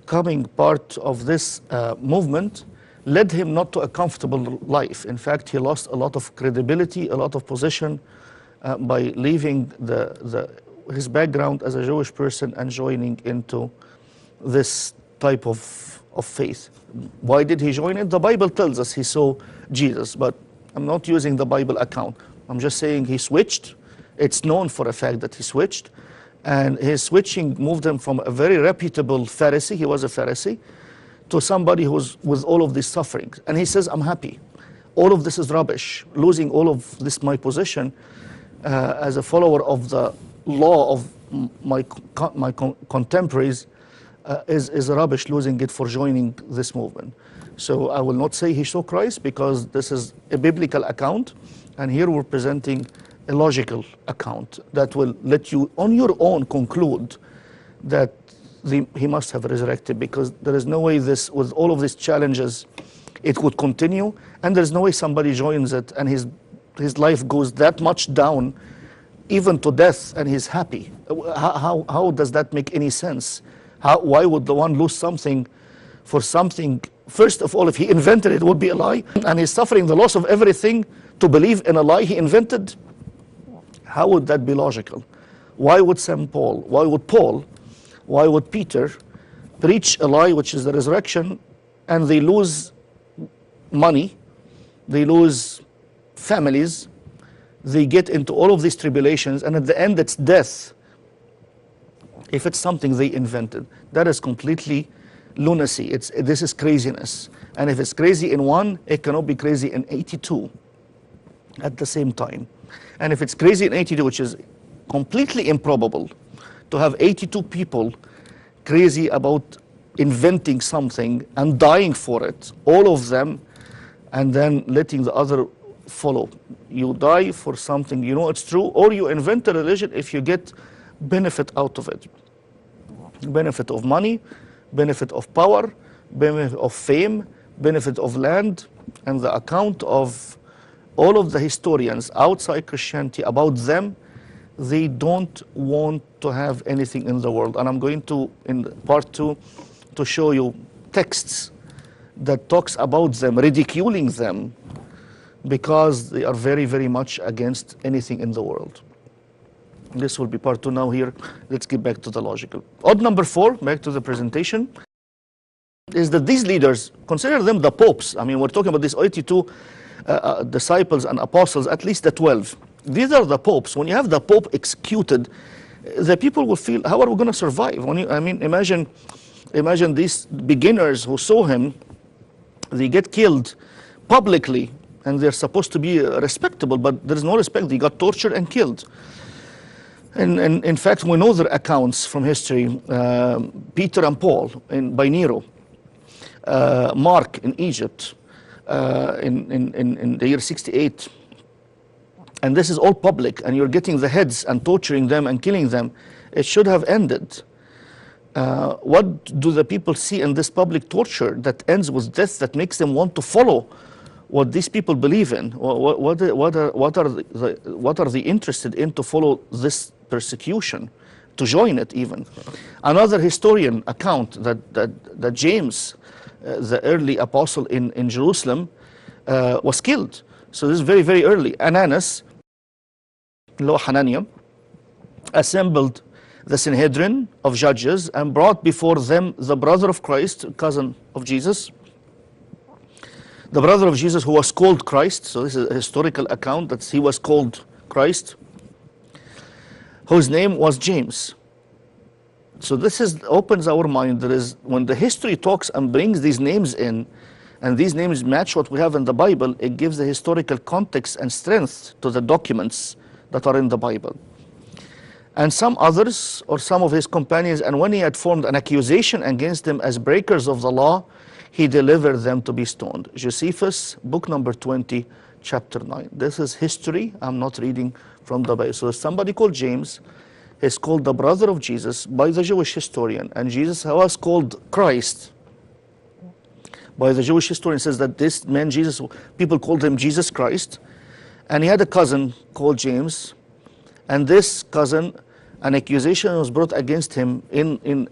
coming part of this movement led him not to a comfortable life. In fact, he lost a lot of credibility, a lot of position by leaving his background as a Jewish person and joining into this type of faith. Why did he join it? The Bible tells us he saw Jesus, but I'm not using the Bible account. I'm just saying he switched. It's known for a fact that he switched, and his switching moved him from a very reputable Pharisee, he was a Pharisee, to somebody who's with all of this suffering. And he says, I'm happy. All of this is rubbish. Losing all of this, my position as a follower of the law of my contemporaries, is rubbish, losing it for joining this movement. So I will not say he saw Christ, because this is a biblical account, and here we're presenting a logical account that will let you on your own conclude that he must have resurrected, because there is no way this, with all of these challenges, it would continue, and there's no way somebody joins it and he's his life goes that much down, even to death, and he's happy. How does that make any sense? Why would the one lose something for something? First of all, if he invented it, it would be a lie, and he's suffering the loss of everything to believe in a lie he invented. How would that be logical? Why would St. Paul, why would Peter preach a lie, which is the resurrection, and they lose money, they lose families, they get into all of these tribulations, and at the end it's death, if it's something they invented? That is completely lunacy. This is craziness. And if it's crazy in one, it cannot be crazy in 82 at the same time. And if it's crazy in 82, which is completely improbable, to have 82 people crazy about inventing something and dying for it, all of them, and then letting the other follow. You die for something, you know it's true, or you invent a religion if you get benefit out of it. Benefit of money, benefit of power, benefit of fame, benefit of land. And the account of all of the historians outside Christianity about them, they don't want to have anything in the world. And I'm going to, in part 2, to show you texts that talks about them, ridiculing them, because they are very, very much against anything in the world. This will be part 2 now here. Let's get back to the logical. Odd number 4, back to the presentation, is that these leaders, consider them the popes. I mean, we're talking about these 82 disciples and apostles, at least the 12. These are the popes. When you have the pope executed, the people will feel, how are we going to survive? I mean, imagine these beginners who saw him, they get killed publicly, and they're supposed to be respectable, but there's no respect. They got tortured and killed. And in fact, we know their accounts from history. Peter and Paul by Nero, Mark in Egypt in the year 68. And this is all public, and you're getting the heads and torturing them and killing them. It should have ended. What do the people see in this public torture that ends with death, that makes them want to follow what these people believe in? What are they interested in to follow this persecution, to join it even? Another historian account that James, the early apostle in Jerusalem, was killed. So this is very, very early. Ananias, Hananiah, assembled the Sanhedrin of judges and brought before them the brother of Christ, cousin of Jesus, the brother of Jesus who was called Christ. So this is a historical account that he was called Christ, whose name was James. So this opens our mind. There is, when the history talks and brings these names in, and these names match what we have in the Bible, it gives the historical context and strength to the documents that are in the Bible. And some others, or some of his companions, and when he had formed an accusation against them as breakers of the law, he delivered them to be stoned. Josephus, book number 20, chapter 9. This is history. I'm not reading from the Bible. So somebody called James is called the brother of Jesus by the Jewish historian, and Jesus was called Christ by the Jewish historian. Says that this man Jesus, people called him Jesus Christ, and he had a cousin called James, and this cousin, an accusation was brought against him in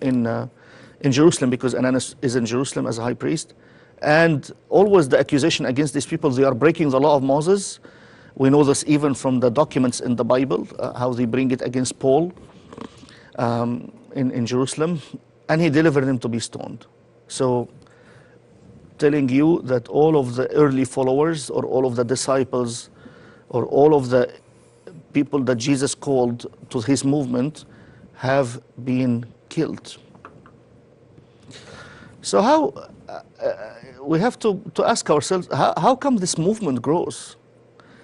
Jerusalem, because Ananias is in Jerusalem as a high priest. And always the accusation against these people, they are breaking the law of Moses. We know this even from the documents in the Bible, how they bring it against Paul in Jerusalem. And he delivered him to be stoned. So telling you that all of the early followers, or all of the disciples, or all of the people that Jesus called to his movement have been killed. So how, we have to ask ourselves, how come this movement grows?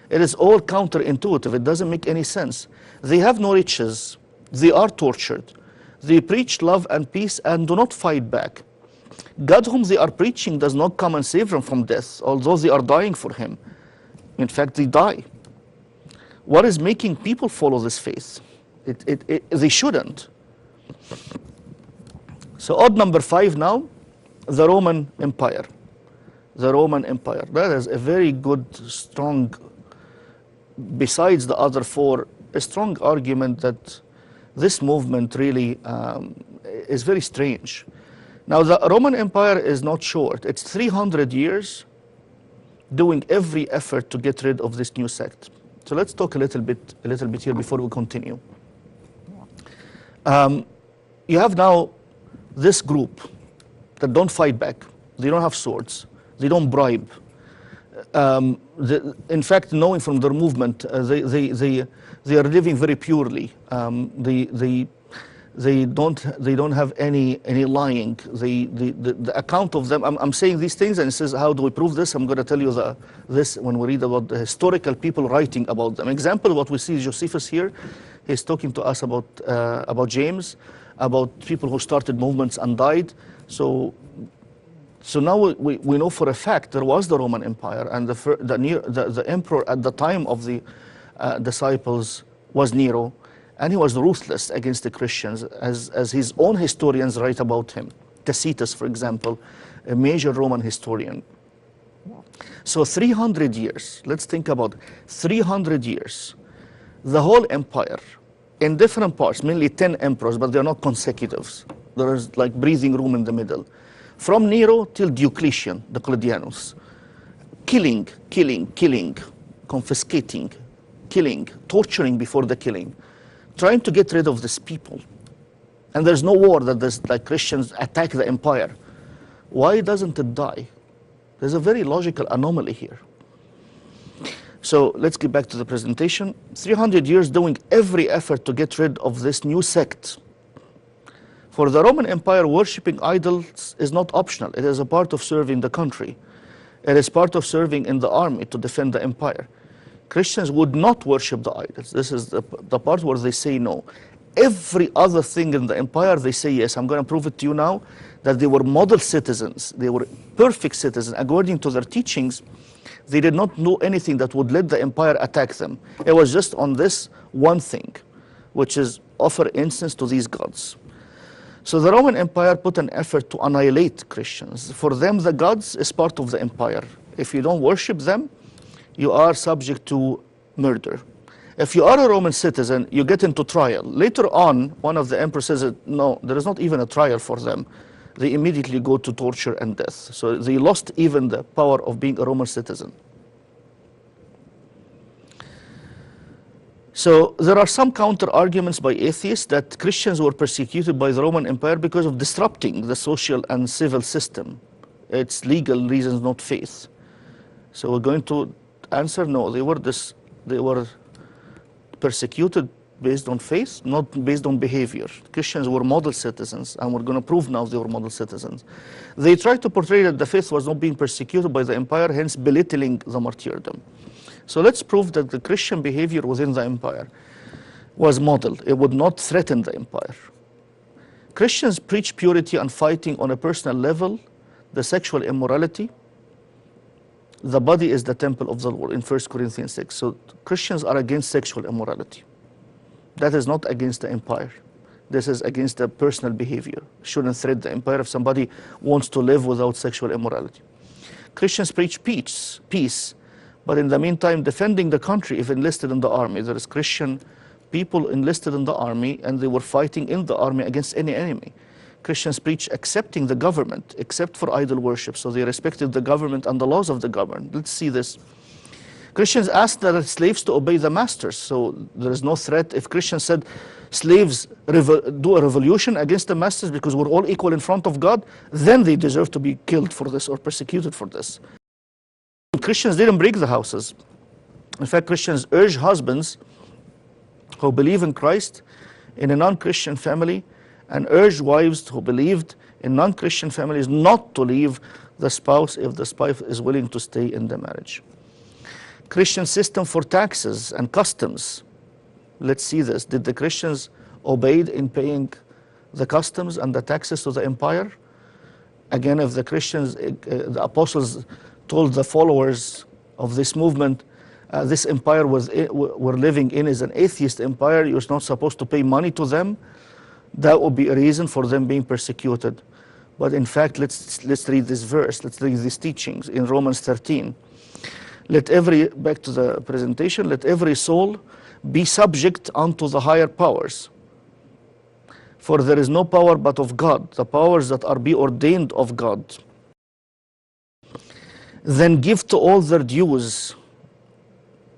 It is all counterintuitive. It doesn't make any sense. They have no riches. They are tortured. They preach love and peace and do not fight back. God whom they are preaching does not come and save them from death, although they are dying for him. In fact, they die. What is making people follow this faith? They shouldn't. So odd number 5 now, the Roman Empire. The Roman Empire. That is a very good, strong besides the other four, a strong argument that this movement really is very strange. Now, the Roman Empire is not short. It's 300 years doing every effort to get rid of this new sect. So let's talk a little bit here before we continue. You have now this group that don't fight back. They don't have swords. They don't bribe. In fact, knowing from their movement, they are living very purely. They don't have any lying. The account of them. I'm saying these things, and it says, how do we prove this? I'm going to tell you this when we read about the historical people writing about them. Example, what we see Josephus here. He's talking to us about James, about people who started movements and died. So now we know for a fact there was the Roman Empire, and the emperor at the time of the disciples was Nero, and he was ruthless against the Christians, as his own historians write about him. Tacitus, for example, a major Roman historian. So 300 years, let's think about 300 years, the whole empire, in different parts, mainly 10 emperors, but they're not consecutives. There is like breathing room in the middle. From Nero till Diocletian, the Claudianus, killing, confiscating, killing, torturing before the killing, trying to get rid of these people. And there's no war that like Christians attack the empire. Why doesn't it die? There's a very logical anomaly here. So let's get back to the presentation. 300 years doing every effort to get rid of this new sect. For the Roman Empire, worshipping idols is not optional. It is a part of serving the country. It is part of serving in the army to defend the empire. Christians would not worship the idols. This is the part where they say no. Every other thing in the empire, they say yes. I'm going to prove it to you now that they were model citizens. They were perfect citizens. According to their teachings, they did not know anything that would let the empire attack them. It was just on this one thing, which is offer incense to these gods. So the Roman Empire put an effort to annihilate Christians. For them, the gods is part of the empire. If you don't worship them, you are subject to murder. If you are a Roman citizen, you get into trial. Later on, one of the emperors says, no, there is not even a trial for them. They immediately go to torture and death. So they lost even the power of being a Roman citizen. So there are some counter-arguments by atheists that Christians were persecuted by the Roman Empire because of disrupting the social and civil system. It's legal reasons, not faith. So we're going to answer no. They were persecuted based on faith, not based on behavior. Christians were model citizens, and we're going to prove now they were model citizens. They tried to portray that the faith was not being persecuted by the empire, hence belittling the martyrdom. So let's prove that the Christian behavior within the empire was model. It would not threaten the empire. Christians preach purity and fighting on a personal level, the sexual immorality. The body is the temple of the Lord in 1 Corinthians 6. So Christians are against sexual immorality. That is not against the empire. This is against the personal behavior. Shouldn't threat the empire if somebody wants to live without sexual immorality. Christians preach peace, but in the meantime defending the country if enlisted in the army. There is Christian people enlisted in the army, and they were fighting in the army against any enemy. Christians preach accepting the government, except for idol worship. So they respected the government and the laws of the government. Let's see this. Christians asked their slaves to obey the masters. So there is no threat. If Christians said slaves do a revolution against the masters because we're all equal in front of God, then they deserve to be killed for this or persecuted for this. Christians didn't break the houses. In fact, Christians urge husbands who believe in Christ in a non-Christian family and urge wives who believed in non-Christian families not to leave the spouse if the spouse is willing to stay in the marriage. Christian system for taxes and customs. Let's see this. Did the Christians obey in paying the customs and the taxes to the empire? Again, if the Christians, the apostles told the followers of this movement, this empire we're living in is an atheist empire, you're not supposed to pay money to them, that would be a reason for them being persecuted. But in fact, let's read this verse, let's read these teachings in Romans 13. back to the presentation, let every soul be subject unto the higher powers. For there is no power but of God, the powers that are be ordained of God. Then give to all their dues.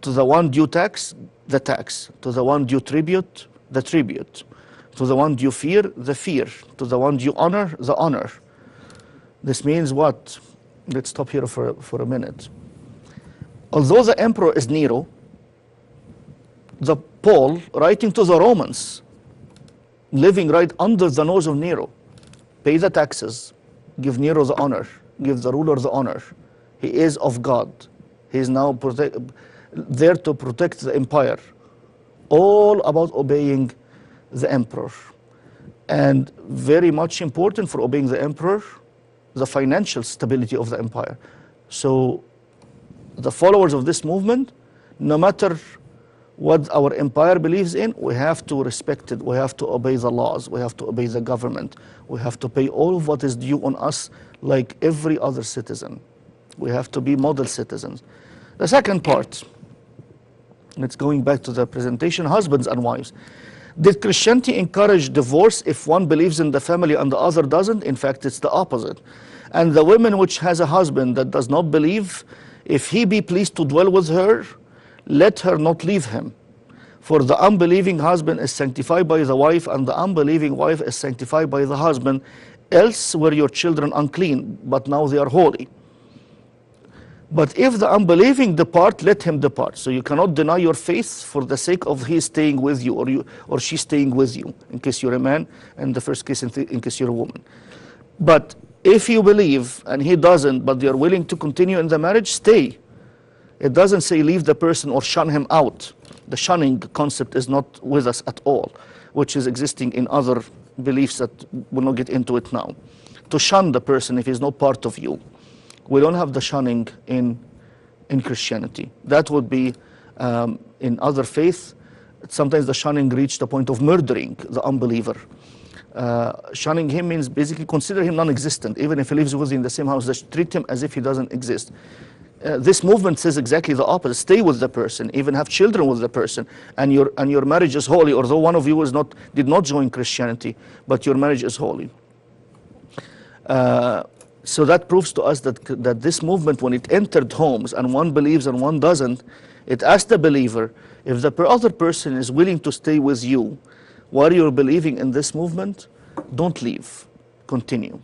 To the one due tax, the tax. To the one due tribute, the tribute. To the one due fear, the fear. To the one due honor, the honor. This means what? Let's stop here for a minute. Although the emperor is Nero, the Paul, writing to the Romans, living right under the nose of Nero, pay the taxes, give Nero the honor, give the ruler the honor. He is of God. He is now there to protect the empire. All about obeying the emperor. And very much important for obeying the emperor, the financial stability of the empire. So the followers of this movement, no matter what our empire believes in, we have to respect it. We have to obey the laws. We have to obey the government. We have to pay all of what is due on us like every other citizen. We have to be model citizens. The second part, let's going back to the presentation, husbands and wives. Did Christianity encourage divorce if one believes in the family and the other doesn't? In fact, it's the opposite. And the woman which has a husband that does not believe, if he be pleased to dwell with her, let her not leave him. For the unbelieving husband is sanctified by the wife, and the unbelieving wife is sanctified by the husband. Else were your children unclean, but now they are holy. But if the unbelieving depart, let him depart. So you cannot deny your faith for the sake of he staying with you or she staying with you, in case you're a man, and the first case in case you're a woman. But if you believe and he doesn't, but you're willing to continue in the marriage, stay. It doesn't say leave the person or shun him out. The shunning concept is not with us at all, which is existing in other beliefs that we'll not get into it now. To shun the person if he's not part of you. We don't have the shunning in Christianity. That would be in other faiths. Sometimes the shunning reached the point of murdering the unbeliever. Shunning him means basically consider him non-existent. Even if he lives with you in the same house, just treat him as if he doesn't exist. This movement says exactly the opposite. Stay with the person, even have children with the person, and your marriage is holy. Although one of you did not join Christianity, but your marriage is holy. So that proves to us that this movement, when it entered homes and one believes and one doesn't, it asked the believer, if the other person is willing to stay with you while you're believing in this movement, don't leave, continue.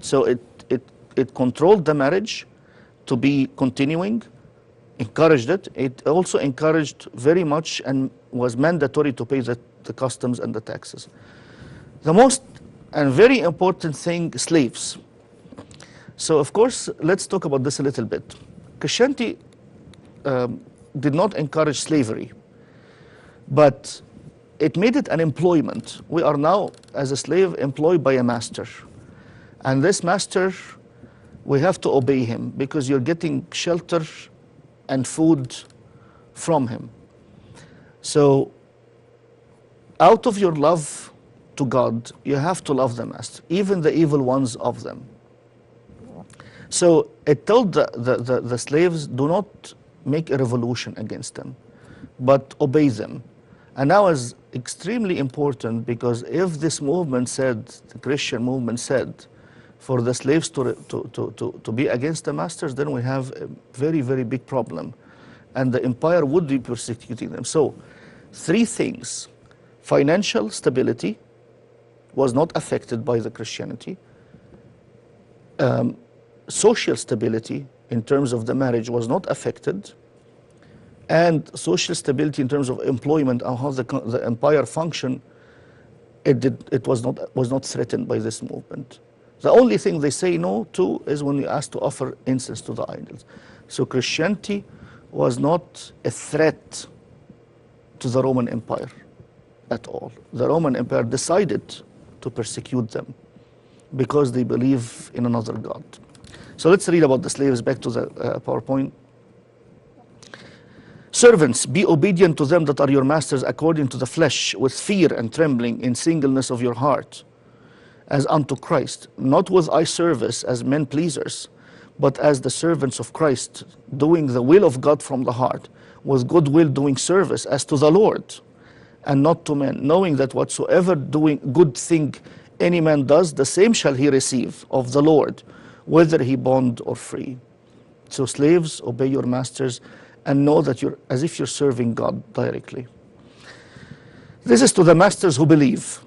So it controlled the marriage to be continuing, encouraged it. It also encouraged very much and was mandatory to pay the customs and the taxes. The most and very important thing, slaves. So of course, let's talk about this a little bit. Christianity did not encourage slavery, but it made it an employment. We are now, as a slave, employed by a master. And this master, we have to obey him because you're getting shelter and food from him. So out of your love to God, you have to love the master, even the evil ones of them. So it told the slaves, do not make a revolution against them, but obey them. And now is extremely important because if this movement said, the Christian movement said, for the slaves to be against the masters, then we have a very, very big problem. And the empire would be persecuting them. So, three things. Financial stability was not affected by the Christianity. Social stability in terms of the marriage was not affected. And social stability in terms of employment and how the empire functioned, it was not threatened by this movement. The only thing they say no to is when you ask to offer incense to the idols. So Christianity was not a threat to the Roman Empire at all. The Roman Empire decided to persecute them because they believe in another God. So let's read about the slaves, back to the PowerPoint. Servants, be obedient to them that are your masters according to the flesh, with fear and trembling in singleness of your heart, as unto Christ, not with eye service as men pleasers, but as the servants of Christ, doing the will of God from the heart, with goodwill doing service as to the Lord, and not to men, knowing that whatsoever doing good thing any man does, the same shall he receive of the Lord, whether he bond or free. So slaves, obey your masters, and know that you're as if you're serving God directly. This is to the masters who believe.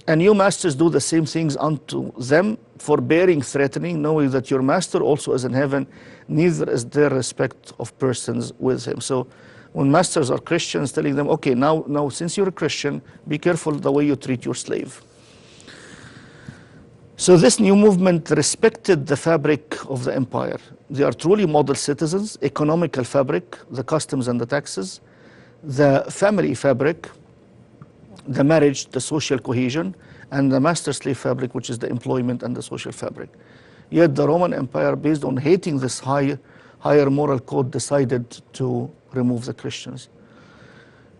And you masters do the same things unto them, forbearing, threatening, knowing that your master also is in heaven, neither is there respect of persons with him. So when masters are Christians, telling them, okay, now since you're a Christian, be careful the way you treat your slave. So this new movement respected the fabric of the empire. They are truly model citizens, economical fabric, the customs and the taxes, the family fabric, the marriage, the social cohesion, and the master-slave fabric, which is the employment and the social fabric. Yet the Roman Empire, based on hating this higher moral code, decided to remove the Christians,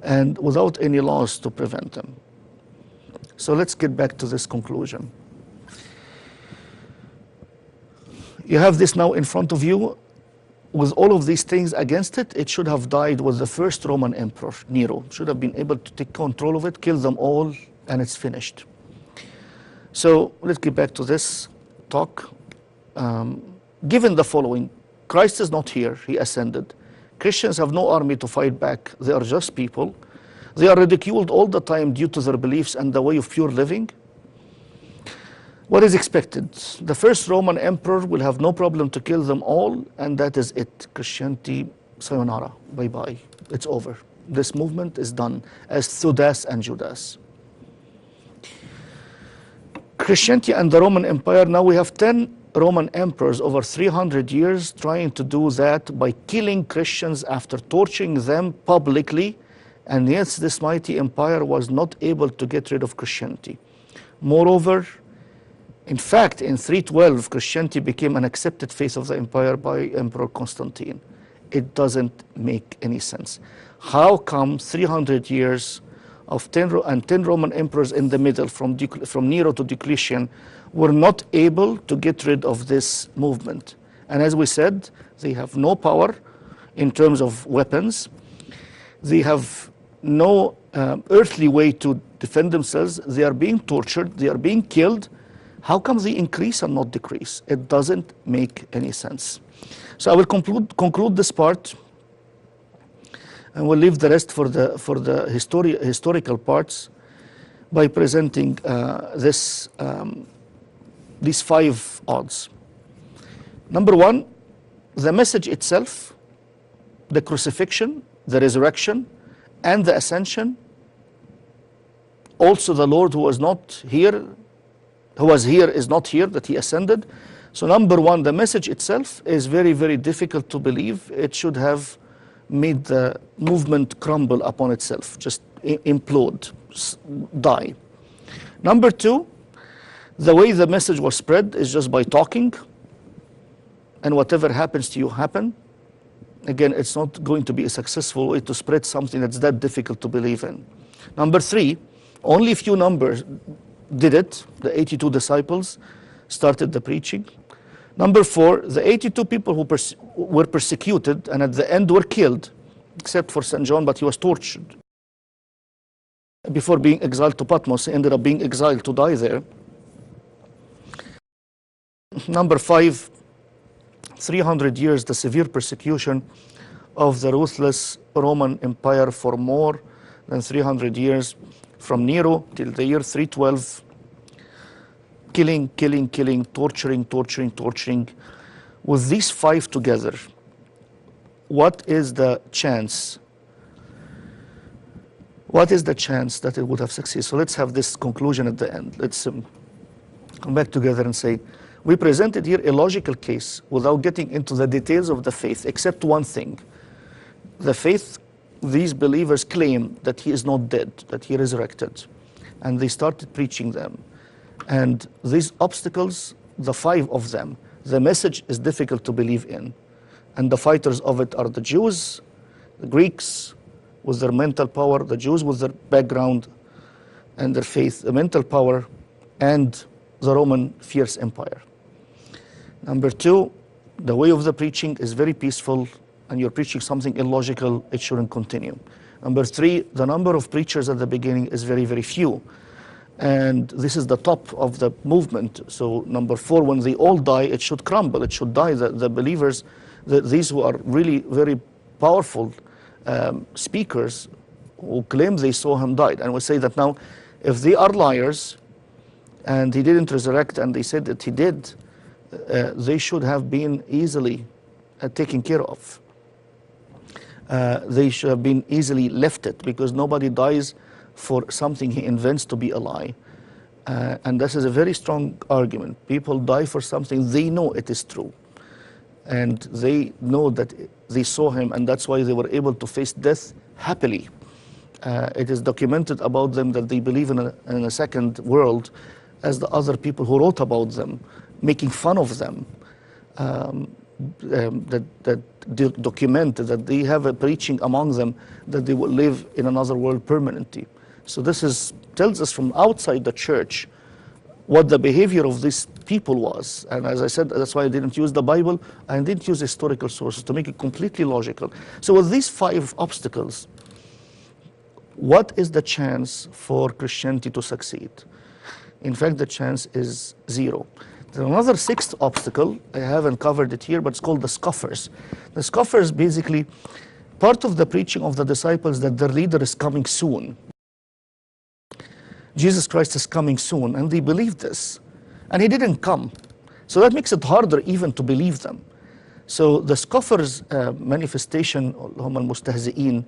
and without any laws to prevent them. So let's get back to this conclusion. You have this now in front of you. With all of these things against it, it should have died with the first Roman emperor, Nero. Should have been able to take control of it, kill them all, and it's finished. So let's get back to this talk. Given the following, Christ is not here, he ascended. Christians have no army to fight back. They are just people. They are ridiculed all the time due to their beliefs and the way of pure living. What is expected? The first Roman emperor will have no problem to kill them all, and that is it. Christianity, sayonara, bye-bye. It's over. This movement is done as Theudas and Judas. Christianity and the Roman Empire, now we have 10 Roman emperors over 300 years trying to do that by killing Christians after torturing them publicly, and yet this mighty empire was not able to get rid of Christianity. Moreover, in fact, in 312, Christianity became an accepted faith of the empire by Emperor Constantine. It doesn't make any sense. How come 300 years of 10 Roman emperors in the middle, from Nero to Diocletian, were not able to get rid of this movement? And as we said, they have no power in terms of weapons. They have no earthly way to defend themselves. They are being tortured. They are being killed. How come they increase and not decrease? It doesn't make any sense. So I will conclude this part, and we'll leave the rest for the historical parts by presenting these 5 odds. Number 1, the message itself, the crucifixion, the resurrection, and the ascension. Also the Lord who was here is not here, that he ascended. So number 1, the message itself is very, very difficult to believe. It should have made the movement crumble upon itself, just implode, die. Number 2, the way the message was spread is just by talking, and whatever happens to you happen. Again, it's not going to be a successful way to spread something that's that difficult to believe in. Number 3, only few numbers did it. The 82 disciples started the preaching. Number 4, the 82 people who were persecuted and at the end were killed, except for St. John, but he was tortured. Before being exiled to Patmos, he ended up being exiled to die there. Number 5, 300 years, the severe persecution of the ruthless Roman Empire for more than 300 years, from Nero till the year 312, killing, torturing. With these 5 together, what is the chance? What is the chance that it would have succeeded? So let's have this conclusion at the end. Let's come back together and say, we presented here a logical case without getting into the details of the faith, except one thing. The faith, these believers claim that he is not dead, that he resurrected, and they started preaching them. And these obstacles, the 5 of them, the message is difficult to believe in. And the fighters of it are the Jews, the Greeks with their mental power, the Jews with their background and their faith, the mental power, and the Roman fierce empire. Number 2, the way of the preaching is very peaceful, and you're preaching something illogical, it shouldn't continue. Number three, the number of preachers at the beginning is very, very few. And this is the top of the movement. So number four, when they all die, it should crumble, it should die. The believers, these who are really very powerful speakers who claim they saw him died. And we say that now, if they are liars and he didn't resurrect and they said that he did, they should have been easily taken care of. They should have been easily lifted, because nobody dies for something he invents to be a lie. And this is a very strong argument. People die for something they know it is true. And they know that they saw him, and that's why they were able to face death happily. It is documented about them that they believe in a second world, as the other people who wrote about them, making fun of them, that document that they have a preaching among them that they will live in another world permanently. So this tells us from outside the church what the behavior of these people was. And as I said, that's why I didn't use the Bible, and didn't use historical sources, to make it completely logical. So with these 5 obstacles, what is the chance for Christianity to succeed? In fact, the chance is 0. There's another 6th obstacle. I haven't covered it here, but it's called the scoffers. The scoffers, basically, part of the preaching of the disciples that their leader is coming soon. Jesus Christ is coming soon, and they believed this. And he didn't come. So that makes it harder even to believe them. So the scoffers' manifestation, هم المستهزئين,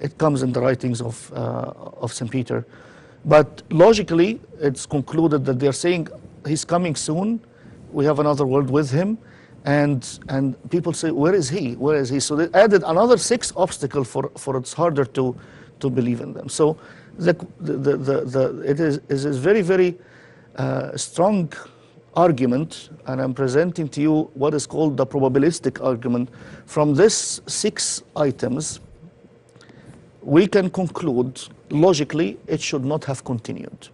it comes in the writings of St. Peter. But logically, it's concluded that they're saying he's coming soon, we have another world with him, and people say, where is he? Where is he? So they added another 6 obstacles for it's harder to believe in them. So it is a very, very strong argument, and I'm presenting to you what is called the probabilistic argument. From these 6 items, we can conclude logically it should not have continued.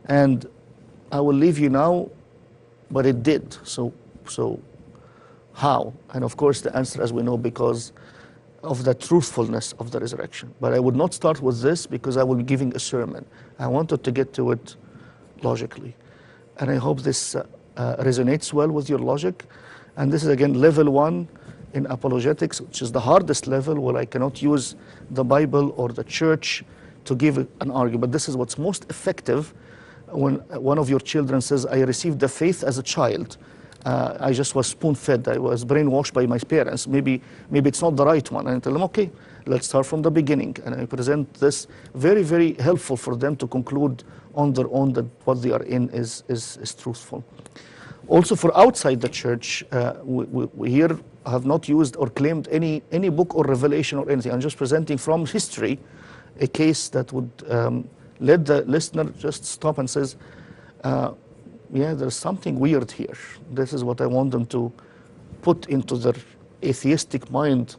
And I will leave you now, but it did. So how? And of course the answer, as we know, because of the truthfulness of the resurrection. But I would not start with this, because I will be giving a sermon. I wanted to get to it logically. And I hope this resonates well with your logic. And this is again level 1 in apologetics, which is the hardest level, where I cannot use the Bible or the church to give an argument. But this is what's most effective when one of your children says, I received the faith as a child. I just was spoon-fed. I was brainwashed by my parents. Maybe it's not the right one. And I tell them, okay, let's start from the beginning. And I present this very, very helpful for them to conclude on their own that what they are in is truthful. Also, for outside the church, we here have not used or claimed any book or revelation or anything. I'm just presenting from history a case that would let the listener just stop and says, yeah, there's something weird here. This is what I want them to put into their atheistic mind,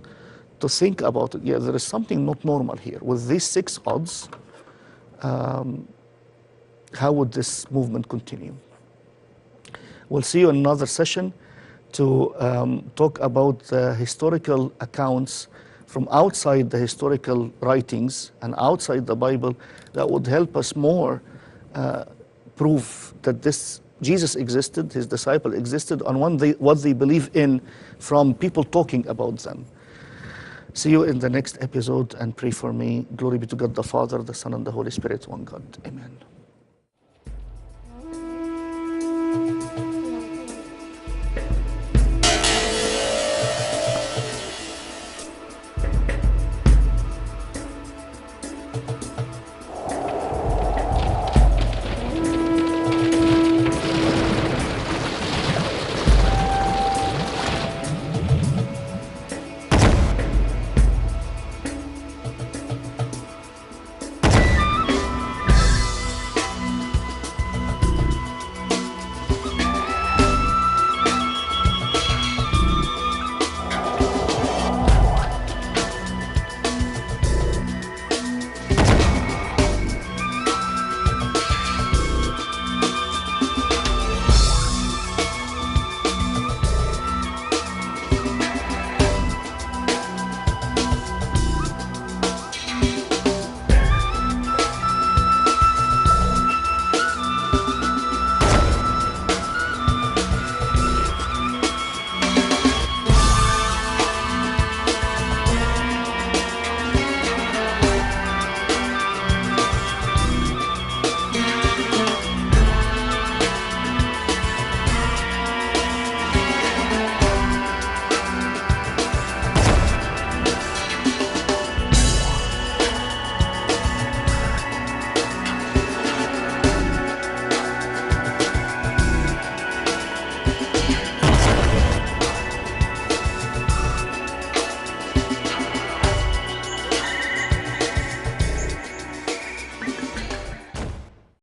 to think about it. Yeah, there is something not normal here. With these 6 odds, how would this movement continue? We'll see you in another session to talk about the historical accounts from outside the historical writings and outside the Bible that would help us more prove that this Jesus existed, his disciple existed, and what they believe in from people talking about them. See you in the next episode, and pray for me. Glory be to God the Father, the Son, and the Holy Spirit, one God. Amen.